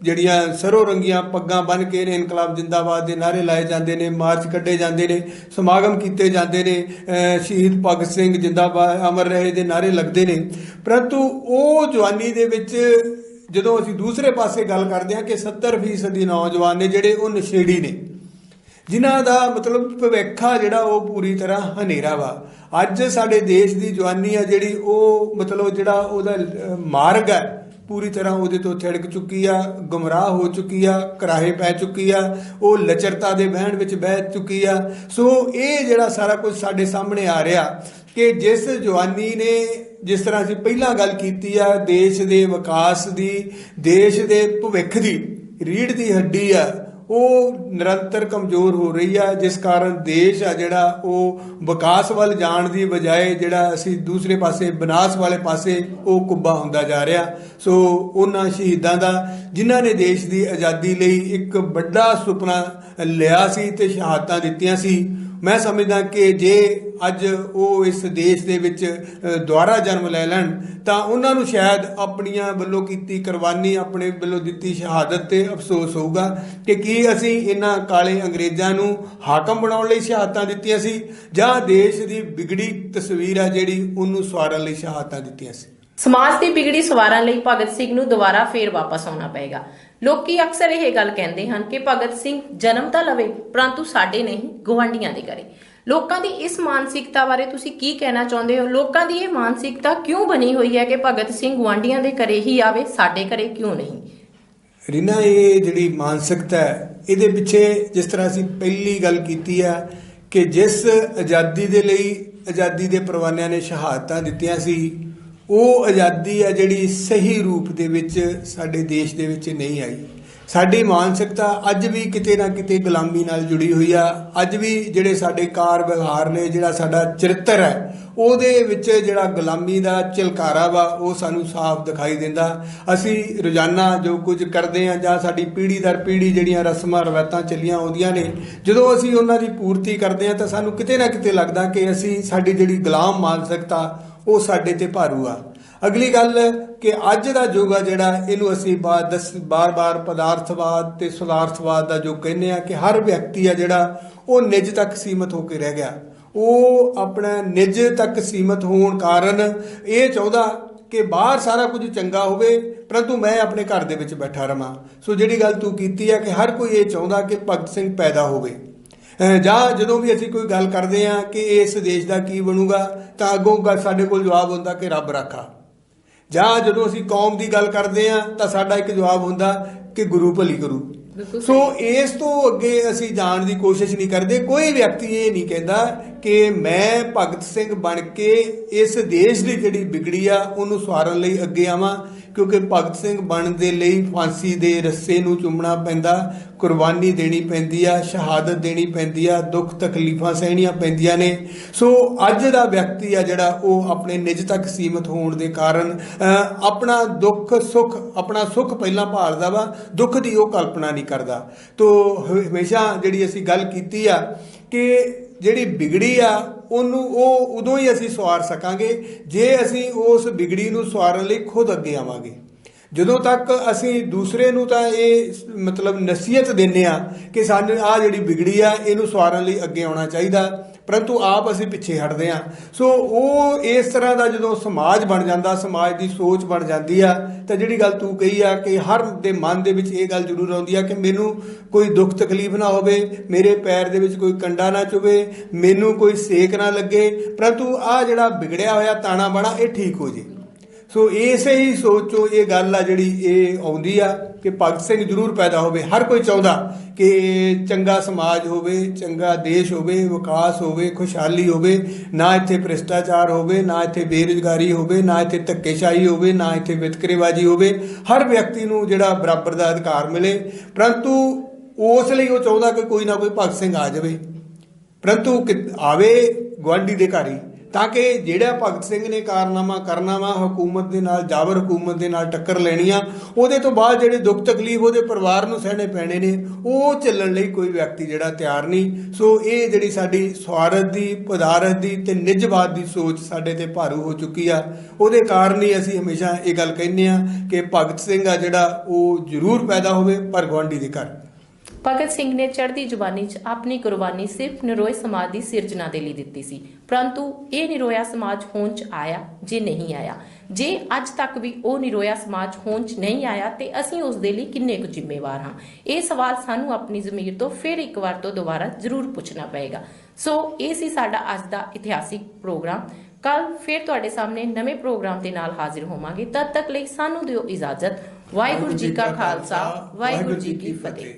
ਜਿਹੜੀਆਂ ਸਰੋਂ ਰੰਗੀਆਂ ਪੱਗਾਂ ਬੰਨ੍ਹ ਕੇ ਨੇ ਇਨਕਲਾਬ ਜਿੰਦਾਬਾਦ ਦੇ ਨਾਅਰੇ ਲਾਏ ਜਾਂਦੇ ਨੇ, ਮਾਰਚ ਕੱਢੇ ਜਾਂਦੇ ਨੇ, ਸਮਾਗਮ ਕੀਤੇ ਜਾਂਦੇ ਨੇ, ਸ਼ਹੀਦ ਭਗਤ ਸਿੰਘ ਜਿੰਦਾਬਾਦ ਅਮਰ ਰਹੇ ਦੇ ਨਾਅਰੇ ਲੱਗਦੇ ਨੇ। ਪਰੰਤੂ ਉਹ ਜਵਾਨੀ ਦੇ ਵਿੱਚ ਜਦੋਂ ਅਸੀਂ ਦੂਸਰੇ ਪਾਸੇ ਗੱਲ ਕਰਦੇ ਹਾਂ ਕਿ 70% ਨੌਜਵਾਨ ਨੇ ਜਿਹੜੇ ਉਹ ਨਸ਼ੇੜੀ ਨੇ, ਜਿਨ੍ਹਾਂ ਦਾ ਮਤਲਬ ਭਵਿੱਖ ਆ ਜਿਹੜਾ ਉਹ ਪੂਰੀ ਤਰ੍ਹਾਂ ਹਨੇਰਾ ਵਾ। ਅੱਜ ਸਾਡੇ ਦੇਸ਼ ਦੀ ਜਵਾਨੀ ਆ ਜਿਹੜੀ ਉਹ ਮਤਲਬ ਜਿਹੜਾ ਉਹਦਾ ਮਾਰਗ ਹੈ ਪੂਰੀ ਤਰ੍ਹਾਂ ਉਹਦੇ ਤੋਂ ਥਿੜਕ ਚੁੱਕੀ ਆ, ਗੁੰਮਰਾਹ ਹੋ ਚੁੱਕੀ ਆ, ਕਰਾਹੇ ਪੈ ਚੁੱਕੀ ਆ, ਉਹ ਲਚਰਤਾ ਦੇ ਵਹਿਣ ਵਿੱਚ ਬਹਿ ਚੁੱਕੀ ਆ। ਸੋ ਇਹ ਜਿਹੜਾ ਸਾਰਾ ਕੁਝ ਸਾਡੇ ਸਾਹਮਣੇ ਆ ਰਿਹਾ ਕਿ ਜਿਸ ਜਵਾਨੀ ਨੇ, ਜਿਸ ਤਰ੍ਹਾਂ ਅਸੀਂ ਪਹਿਲਾਂ ਗੱਲ ਕੀਤੀ ਆ, ਦੇਸ਼ ਦੇ ਵਿਕਾਸ ਦੀ, ਦੇਸ਼ ਦੇ ਭਵਿੱਖ ਦੀ ਰੀੜ੍ਹ ਦੀ ਹੱਡੀ ਆ, ਉਹ ਨਿਰੰਤਰ ਕਮਜ਼ੋਰ ਹੋ ਰਹੀ ਆ, ਜਿਸ ਕਾਰਨ ਦੇਸ਼ ਆ ਜਿਹੜਾ ਉਹ ਵਿਕਾਸ ਵੱਲ ਜਾਣ ਦੀ ਬਜਾਏ ਜਿਹੜਾ ਅਸੀਂ ਦੂਸਰੇ ਪਾਸੇ ਵਿਨਾਸ਼ ਵਾਲੇ ਪਾਸੇ ਉਹ ਕੁੱਬਾ ਹੁੰਦਾ ਜਾ ਰਿਹਾ। ਸੋ ਉਹਨਾਂ ਸ਼ਹੀਦਾਂ ਦਾ ਜਿਨ੍ਹਾਂ ਨੇ ਦੇਸ਼ ਦੀ ਆਜ਼ਾਦੀ ਲਈ ਇੱਕ ਵੱਡਾ ਸੁਪਨਾ ਲਿਆ ਸੀ ਤੇ ਸ਼ਹਾਦਤਾਂ ਦਿੱਤੀਆਂ ਸੀ, ਮੈਂ ਸਮਝਦਾ ਕਿ ਜੇ ਅੱਜ ਉਹ ਇਸ ਦੇਸ਼ ਦੇ ਵਿੱਚ ਦੁਬਾਰਾ ਜਨਮ ਲੈ ਲੈਣ ਤਾਂ ਉਹਨਾਂ ਨੂੰ ਸ਼ਾਇਦ ਆਪਣੀਆਂ ਵੱਲੋਂ ਕੀਤੀ ਕੁਰਬਾਨੀ, ਆਪਣੇ ਵੱਲੋਂ ਦਿੱਤੀ ਸ਼ਹਾਦਤ ਤੇ ਅਫਸੋਸ ਹੋਊਗਾ ਕਿ ਕੀ ਅਸੀਂ ਇਹਨਾਂ ਕਾਲੇ ਅੰਗਰੇਜ਼ਾਂ ਨੂੰ ਹਾਕਮ ਬਣਾਉਣ ਲਈ ਸ਼ਹਾਦਤਾਂ ਦਿੱਤੀਆਂ ਸੀ ਜਾਂ ਦੇਸ਼ ਦੀ ਵਿਗੜੀ ਤਸਵੀਰ ਆ ਜਿਹੜੀ ਉਹਨੂੰ ਸਵਾਰਨ ਲਈ ਸ਼ਹਾਦਤਾਂ ਦਿੱਤੀਆਂ ਸੀ। ਸਮਾਜ ਦੀ ਵਿਗੜੀ ਸਵਾਰਨ ਲਈ ਭਗਤ ਸਿੰਘ ਨੂੰ ਦੁਬਾਰਾ ਫੇਰ ਵਾਪਸ ਆਉਣਾ ਪਏਗਾ। ਲੋਕੀ ਅਕਸਰ ਇਹ ਗੱਲ ਕਹਿੰਦੇ ਹਨ ਕਿ ਭਗਤ ਸਿੰਘ ਜਨਮ ਤਾਂ ਲਵੇ ਪਰੰਤੂ ਸਾਡੇ ਨਹੀਂ, ਗੁਆਂਢੀਆਂ ਦੇ ਕਰੇ। ਲੋਕਾਂ ਦੀ ਇਸ ਮਾਨਸਿਕਤਾ ਬਾਰੇ ਤੁਸੀਂ ਕੀ ਕਹਿਣਾ ਚਾਹੁੰਦੇ ਹੋ? ਲੋਕਾਂ ਦੀ ਇਹ ਮਾਨਸਿਕਤਾ ਕਿਉਂ ਬਣੀ ਹੋਈ ਹੈ ਕਿ ਭਗਤ ਸਿੰਘ ਗੁਆਂਢੀਆਂ ਦੇ ਘਰੇ ਹੀ ਆਵੇ, ਸਾਡੇ ਘਰੇ ਕਿਉਂ ਨਹੀਂ? ਰੀਨਾ, ਇਹ ਜਿਹੜੀ ਮਾਨਸਿਕਤਾ ਹੈ ਇਹਦੇ ਪਿੱਛੇ ਜਿਸ ਤਰ੍ਹਾਂ ਅਸੀਂ ਪਹਿਲੀ ਗੱਲ ਕੀਤੀ ਆ ਕਿ ਜਿਸ ਆਜ਼ਾਦੀ ਦੇ ਲਈ ਆਜ਼ਾਦੀ ਦੇ ਪਰਵਾਨਿਆਂ ਨੇ ਸ਼ਹਾਦਤਾਂ ਦਿੱਤੀਆਂ ਸੀ, ਉਹ ਆਜ਼ਾਦੀ ਆ ਜਿਹੜੀ ਸਹੀ ਰੂਪ ਦੇ ਵਿੱਚ ਸਾਡੇ ਦੇਸ਼ ਦੇ ਵਿੱਚ ਨਹੀਂ ਆਈ। ਸਾਡੀ ਮਾਨਸਿਕਤਾ ਅੱਜ ਵੀ ਕਿਤੇ ਨਾ ਕਿਤੇ ਗੁਲਾਮੀ ਨਾਲ ਜੁੜੀ ਹੋਈ ਆ। ਅੱਜ ਵੀ ਜਿਹੜੇ ਸਾਡੇ ਕਾਰ ਵਿਵਹਾਰ ਨੇ, ਜਿਹੜਾ ਸਾਡਾ ਚਰਿੱਤਰ ਹੈ, ਉਹਦੇ ਵਿੱਚ ਜਿਹੜਾ ਗੁਲਾਮੀ ਦਾ ਝਲਕਾਰਾ ਵਾ ਉਹ ਸਾਨੂੰ ਸਾਫ਼ ਦਿਖਾਈ ਦਿੰਦਾ। ਅਸੀਂ ਰੋਜ਼ਾਨਾ ਜੋ ਕੁਝ ਕਰਦੇ ਹਾਂ ਜਾਂ ਸਾਡੀ ਪੀੜ੍ਹੀ ਦਰ ਪੀੜ੍ਹੀ ਜਿਹੜੀਆਂ ਰਸਮਾਂ ਰਵਾਇਤਾਂ ਚੱਲੀਆਂ ਆਉਂਦੀਆਂ ਨੇ, ਜਦੋਂ ਅਸੀਂ ਉਹਨਾਂ ਦੀ ਪੂਰਤੀ ਕਰਦੇ ਹਾਂ ਤਾਂ ਸਾਨੂੰ ਕਿਤੇ ਨਾ ਕਿਤੇ ਲੱਗਦਾ ਕਿ ਅਸੀਂ ਸਾਡੀ ਜਿਹੜੀ ਗੁਲਾਮ ਮਾਨਸਿਕਤਾ ਉਹ ਸਾਡੇ ਤੇ ਭਾਰੂ ਆ। ਅਗਲੀ ਗੱਲ ਕਿ ਅੱਜ ਦਾ ਯੁੱਗ ਆ ਜਿਹੜਾ ਇਹਨੂੰ ਅਸੀਂ ਬਾਰ-ਬਾਰ ਪਦਾਰਥਵਾਦ ਤੇ ਸੁਦਾਰਥਵਾਦ ਦਾ ਜੋ ਕਹਿੰਦੇ ਆ ਕਿ ਹਰ ਵਿਅਕਤੀ ਆ ਜਿਹੜਾ ਉਹ ਨਿੱਜ ਤੱਕ ਸੀਮਤ ਹੋ ਕੇ ਰਹਿ ਗਿਆ। ਉਹ ਆਪਣਾ ਨਿੱਜ ਤੱਕ ਸੀਮਤ ਹੋਣ ਕਾਰਨ ਇਹ ਚਾਹੁੰਦਾ ਕਿ ਬਾਹਰ ਸਾਰਾ ਕੁਝ ਚੰਗਾ ਹੋਵੇ ਪਰੰਤੂ ਮੈਂ ਆਪਣੇ ਘਰ ਦੇ ਵਿੱਚ ਬੈਠਾ ਰਵਾਂ। ਸੋ ਜਿਹੜੀ ਗੱਲ ਤੂੰ ਕੀਤੀ ਆ ਕਿ ਹਰ ਕੋਈ ਇਹ ਚਾਹੁੰਦਾ ਕਿ ਭਗਤ ਸਿੰਘ ਪੈਦਾ ਹੋਵੇ, ਜਾਂ ਜਦੋਂ ਵੀ ਅਸੀਂ ਕੋਈ ਗੱਲ ਕਰਦੇ ਹਾਂ ਕਿ ਇਸ ਦੇਸ਼ ਦਾ ਕੀ ਬਣੂਗਾ ਤਾਂ ਅੱਗੋਂ ਸਾਡੇ ਕੋਲ ਜਵਾਬ ਹੁੰਦਾ ਕਿ ਰੱਬ ਰਾਖਾ। ਜਾਂ ਜਦੋਂ ਅਸੀਂ ਕੌਮ ਦੀ ਗੱਲ ਕਰਦੇ ਹਾਂ ਤਾਂ ਸਾਡਾ ਇੱਕ ਜਵਾਬ ਹੁੰਦਾ ਕਿ ਗੁਰੂ ਭਲੀ ਕਰੂ। ਸੋ ਇਸ ਤੋਂ ਅੱਗੇ ਅਸੀਂ ਜਾਣ ਦੀ ਕੋਸ਼ਿਸ਼ ਨਹੀਂ ਕਰਦੇ। ਕੋਈ ਵਿਅਕਤੀ ਇਹ ਨਹੀਂ ਕਹਿੰਦਾ ਕਿ ਮੈਂ ਭਗਤ ਸਿੰਘ ਬਣ ਕੇ ਇਸ ਦੇਸ਼ ਦੀ ਜਿਹੜੀ ਵਿਗੜੀ ਆ ਉਹਨੂੰ ਸਵਾਰਨ ਲਈ ਅੱਗੇ ਆਵਾਂ, ਕਿਉਂਕਿ ਭਗਤ ਸਿੰਘ ਬਣਨ ਦੇ ਲਈ ਫਾਂਸੀ ਦੇ ਰੱਸੇ ਨੂੰ ਚੁੰਮਣਾ ਪੈਂਦਾ, ਕੁਰਬਾਨੀ ਦੇਣੀ ਪੈਂਦੀ ਆ, ਸ਼ਹਾਦਤ ਦੇਣੀ ਪੈਂਦੀ ਆ, ਦੁੱਖ ਤਕਲੀਫਾਂ ਸਹਿਣੀਆਂ ਪੈਂਦੀਆਂ ਨੇ। ਸੋ ਅੱਜ ਦਾ ਵਿਅਕਤੀ ਆ ਜਿਹੜਾ ਉਹ ਆਪਣੇ ਨਿੱਜ ਤੱਕ ਸੀਮਤ ਹੋਣ ਦੇ ਕਾਰਨ ਆਪਣਾ ਆਪਣਾ ਸੁੱਖ ਪਹਿਲਾਂ ਭਾਲਦਾ ਵਾ, ਦੁੱਖ ਦੀ ਉਹ ਕਲਪਨਾ ਨਹੀਂ ਕਰਦਾ। ਤੋ ਹਮੇਸ਼ਾ ਜਿਹੜੀ ਅਸੀਂ ਗੱਲ ਕੀਤੀ ਆ ਕਿ ਜਿਹੜੀ ਵਿਗੜੀ ਆ ਉਹਨੂੰ ਉਹ ਉਦੋਂ ਹੀ ਅਸੀਂ ਸਵਾਰ ਸਕਾਂਗੇ ਜੇ ਅਸੀਂ ਉਸ ਵਿਗੜੀ ਨੂੰ ਸਵਾਰਨ ਲਈ ਖੁਦ ਅੱਗੇ ਆਵਾਂਗੇ। ਜਦੋਂ ਤੱਕ ਅਸੀਂ ਦੂਸਰੇ ਨੂੰ ਤਾਂ ਇਹ ਮਤਲਬ ਨਸੀਹਤ ਦਿੰਦੇ ਆ ਕਿ ਸਾਨੂੰ ਆਹ ਜਿਹੜੀ ਵਿਗੜੀ ਆ ਇਹਨੂੰ ਸਵਾਰਨ ਲਈ ਅੱਗੇ ਆਉਣਾ ਚਾਹੀਦਾ, ਪਰੰਤੂ ਆਪ ਅਸੀਂ ਪਿੱਛੇ ਹਟਦੇ ਹਾਂ। ਸੋ ਉਹ ਇਸ ਤਰ੍ਹਾਂ ਦਾ ਜਦੋਂ ਸਮਾਜ ਬਣ ਜਾਂਦਾ, ਸਮਾਜ ਦੀ ਸੋਚ ਬਣ ਜਾਂਦੀ ਆ, ਤਾਂ ਜਿਹੜੀ ਗੱਲ ਤੂੰ ਕਹੀ ਆ ਕਿ ਹਰ ਦੇ ਮਨ ਦੇ ਵਿੱਚ ਇਹ ਗੱਲ ਜ਼ਰੂਰ ਆਉਂਦੀ ਆ ਕਿ ਮੈਨੂੰ ਕੋਈ ਦੁੱਖ ਤਕਲੀਫ ਨਾ ਹੋਵੇ, ਮੇਰੇ ਪੈਰ ਦੇ ਵਿੱਚ ਕੋਈ ਕੰਡਾ ਨਾ ਚੁਭੇ, ਮੈਨੂੰ ਕੋਈ ਸੇਕ ਨਾ ਲੱਗੇ, ਪਰੰਤੂ ਆਹ ਜਿਹੜਾ ਵਿਗੜਿਆ ਹੋਇਆ ਤਾਣਾ ਬਾਣਾ ਇਹ ਠੀਕ ਹੋ ਜੇ। ਸੋ ਇਸੇ ਹੀ ਸੋਚੋ ਇਹ ਗੱਲ ਆ ਜਿਹੜੀ ਇਹ ਆਉਂਦੀ ਆ ਕਿ ਭਗਤ ਸਿੰਘ ਜ਼ਰੂਰ ਪੈਦਾ ਹੋਵੇ। ਹਰ ਕੋਈ ਚਾਹੁੰਦਾ ਕਿ ਚੰਗਾ ਸਮਾਜ ਹੋਵੇ, ਚੰਗਾ ਦੇਸ਼ ਹੋਵੇ, ਵਿਕਾਸ ਹੋਵੇ, ਖੁਸ਼ਹਾਲੀ ਹੋਵੇ, ਨਾ ਇੱਥੇ ਭ੍ਰਿਸ਼ਟਾਚਾਰ ਹੋਵੇ, ਨਾ ਇੱਥੇ ਬੇਰੁਜ਼ਗਾਰੀ ਹੋਵੇ, ਨਾ ਇੱਥੇ ਧੱਕੇਸ਼ਾਹੀ ਹੋਵੇ, ਨਾ ਇੱਥੇ ਵਿਤਕਰੇਬਾਜ਼ੀ ਹੋਵੇ। ਹਰ ਵਿਅਕਤੀ ਨੂੰ ਜਿਹੜਾ ਬਰਾਬਰ ਦਾ ਅਧਿਕਾਰ ਮਿਲੇ, ਪਰੰਤੂ ਉਸ ਲਈ ਉਹ ਚਾਹੁੰਦਾ ਕਿ ਕੋਈ ਨਾ ਕੋਈ ਭਗਤ ਸਿੰਘ ਆ ਜਾਵੇ, ਪਰੰਤੂ ਆਵੇ ਗੁਆਂਢੀ ਦੇ ਘਰ ਹੀ, ਤਾਂ ਕਿ ਜਿਹੜਾ ਭਗਤ ਸਿੰਘ ਨੇ ਕਾਰਨਾਮਾ ਕਰਨਾ ਵਾ ਹਕੂਮਤ ਦੇ ਨਾਲ, ਜਾਬਰ ਹਕੂਮਤ ਦੇ ਨਾਲ ਟੱਕਰ ਲੈਣੀ ਆ, ਉਹਦੇ ਤੋਂ ਬਾਅਦ ਜਿਹੜੇ ਦੁੱਖ ਤਕਲੀਫ ਉਹਦੇ ਪਰਿਵਾਰ ਨੂੰ ਸਹਿਣੇ ਪੈਣੇ ਨੇ, ਉਹ ਚੱਲਣ ਲਈ ਕੋਈ ਵਿਅਕਤੀ ਜਿਹੜਾ ਤਿਆਰ ਨਹੀਂ। ਸੋ ਇਹ ਜਿਹੜੀ ਸਾਡੀ ਸਵਾਰਥ ਦੀ, ਪਦਾਰਥ ਦੀ ਤੇ ਨਿੱਜਵਾਦ ਦੀ ਸੋਚ ਸਾਡੇ ਤੇ ਭਾਰੂ ਹੋ ਚੁੱਕੀ ਆ। ਉਹਦੇ ਕਾਰਨ ਹੀ ਅਸੀਂ ਹਮੇਸ਼ਾ ਇਹ ਗੱਲ ਕਹਿੰਦੇ ਆ ਕਿ ਭਗਤ ਸਿੰਘ ਆ ਜਿਹੜਾ ਉਹ ਜ਼ਰੂਰ ਪੈਦਾ ਹੋਵੇ, ਪਰ ਗੁਆਂਢੀ ਦੇ ਘਰ। ਭਗਤ ਸਿੰਘ ਨੇ ਚੜ੍ਹਦੀ ਜਵਾਨੀ 'ਚ ਆਪਣੀ ਕੁਰਬਾਨੀ ਸਿਰਫ ਨਿਰੋਏ ਸਮਾਜ ਦੀ ਸਿਰਜਣਾ ਦੇ ਲਈ ਦਿੱਤੀ ਸੀ, ਪਰੰਤੂ ਇਹ ਨਿਰੋਇਆ ਸਮਾਜ ਹੋਂਦ 'ਚ ਆਇਆ ਜੇ ਨਹੀਂ ਆਇਆ? ਜੇ ਅੱਜ ਤੱਕ ਵੀ ਉਹ ਨਿਰੋਇਆ ਸਮਾਜ ਹੋਂਦ 'ਚ ਨਹੀਂ ਆਇਆ ਤੇ ਅਸੀਂ ਉਸ ਦੇ ਲਈ ਕਿੰਨੇ ਕੁ ਜ਼ਿੰਮੇਵਾਰ ਹਾਂ? ਇਹ ਸਵਾਲ ਸਾਨੂੰ ਆਪਣੀ ਜ਼ਮੀਰ ਤੋਂ ਫਿਰ ਇੱਕ ਵਾਰ ਤੋਂ ਦੁਬਾਰਾ ਜ਼ਰੂਰ ਪੁੱਛਣਾ ਪਏਗਾ। ਸੋ ਇਹ ਸੀ ਸਾਡਾ ਅੱਜ ਦਾ ਇਤਿਹਾਸਿਕ ਪ੍ਰੋਗਰਾਮ। ਕੱਲ ਫਿਰ ਤੁਹਾਡੇ ਸਾਹਮਣੇ ਨਵੇਂ ਪ੍ਰੋਗਰਾਮ ਦੇ ਨਾਲ ਹਾਜ਼ਰ ਹੋਵਾਂਗੇ। ਤਦ ਤੱਕ ਲਈ ਸਾਨੂੰ ਦਿਓ ਇਜਾਜ਼ਤ। ਵਾਹਿਗੁਰੂ ਜੀ ਕਾ ਖਾਲਸਾ, ਵਾਹਿਗੁਰੂ ਜੀ ਕੀ ਫਤਿਹ।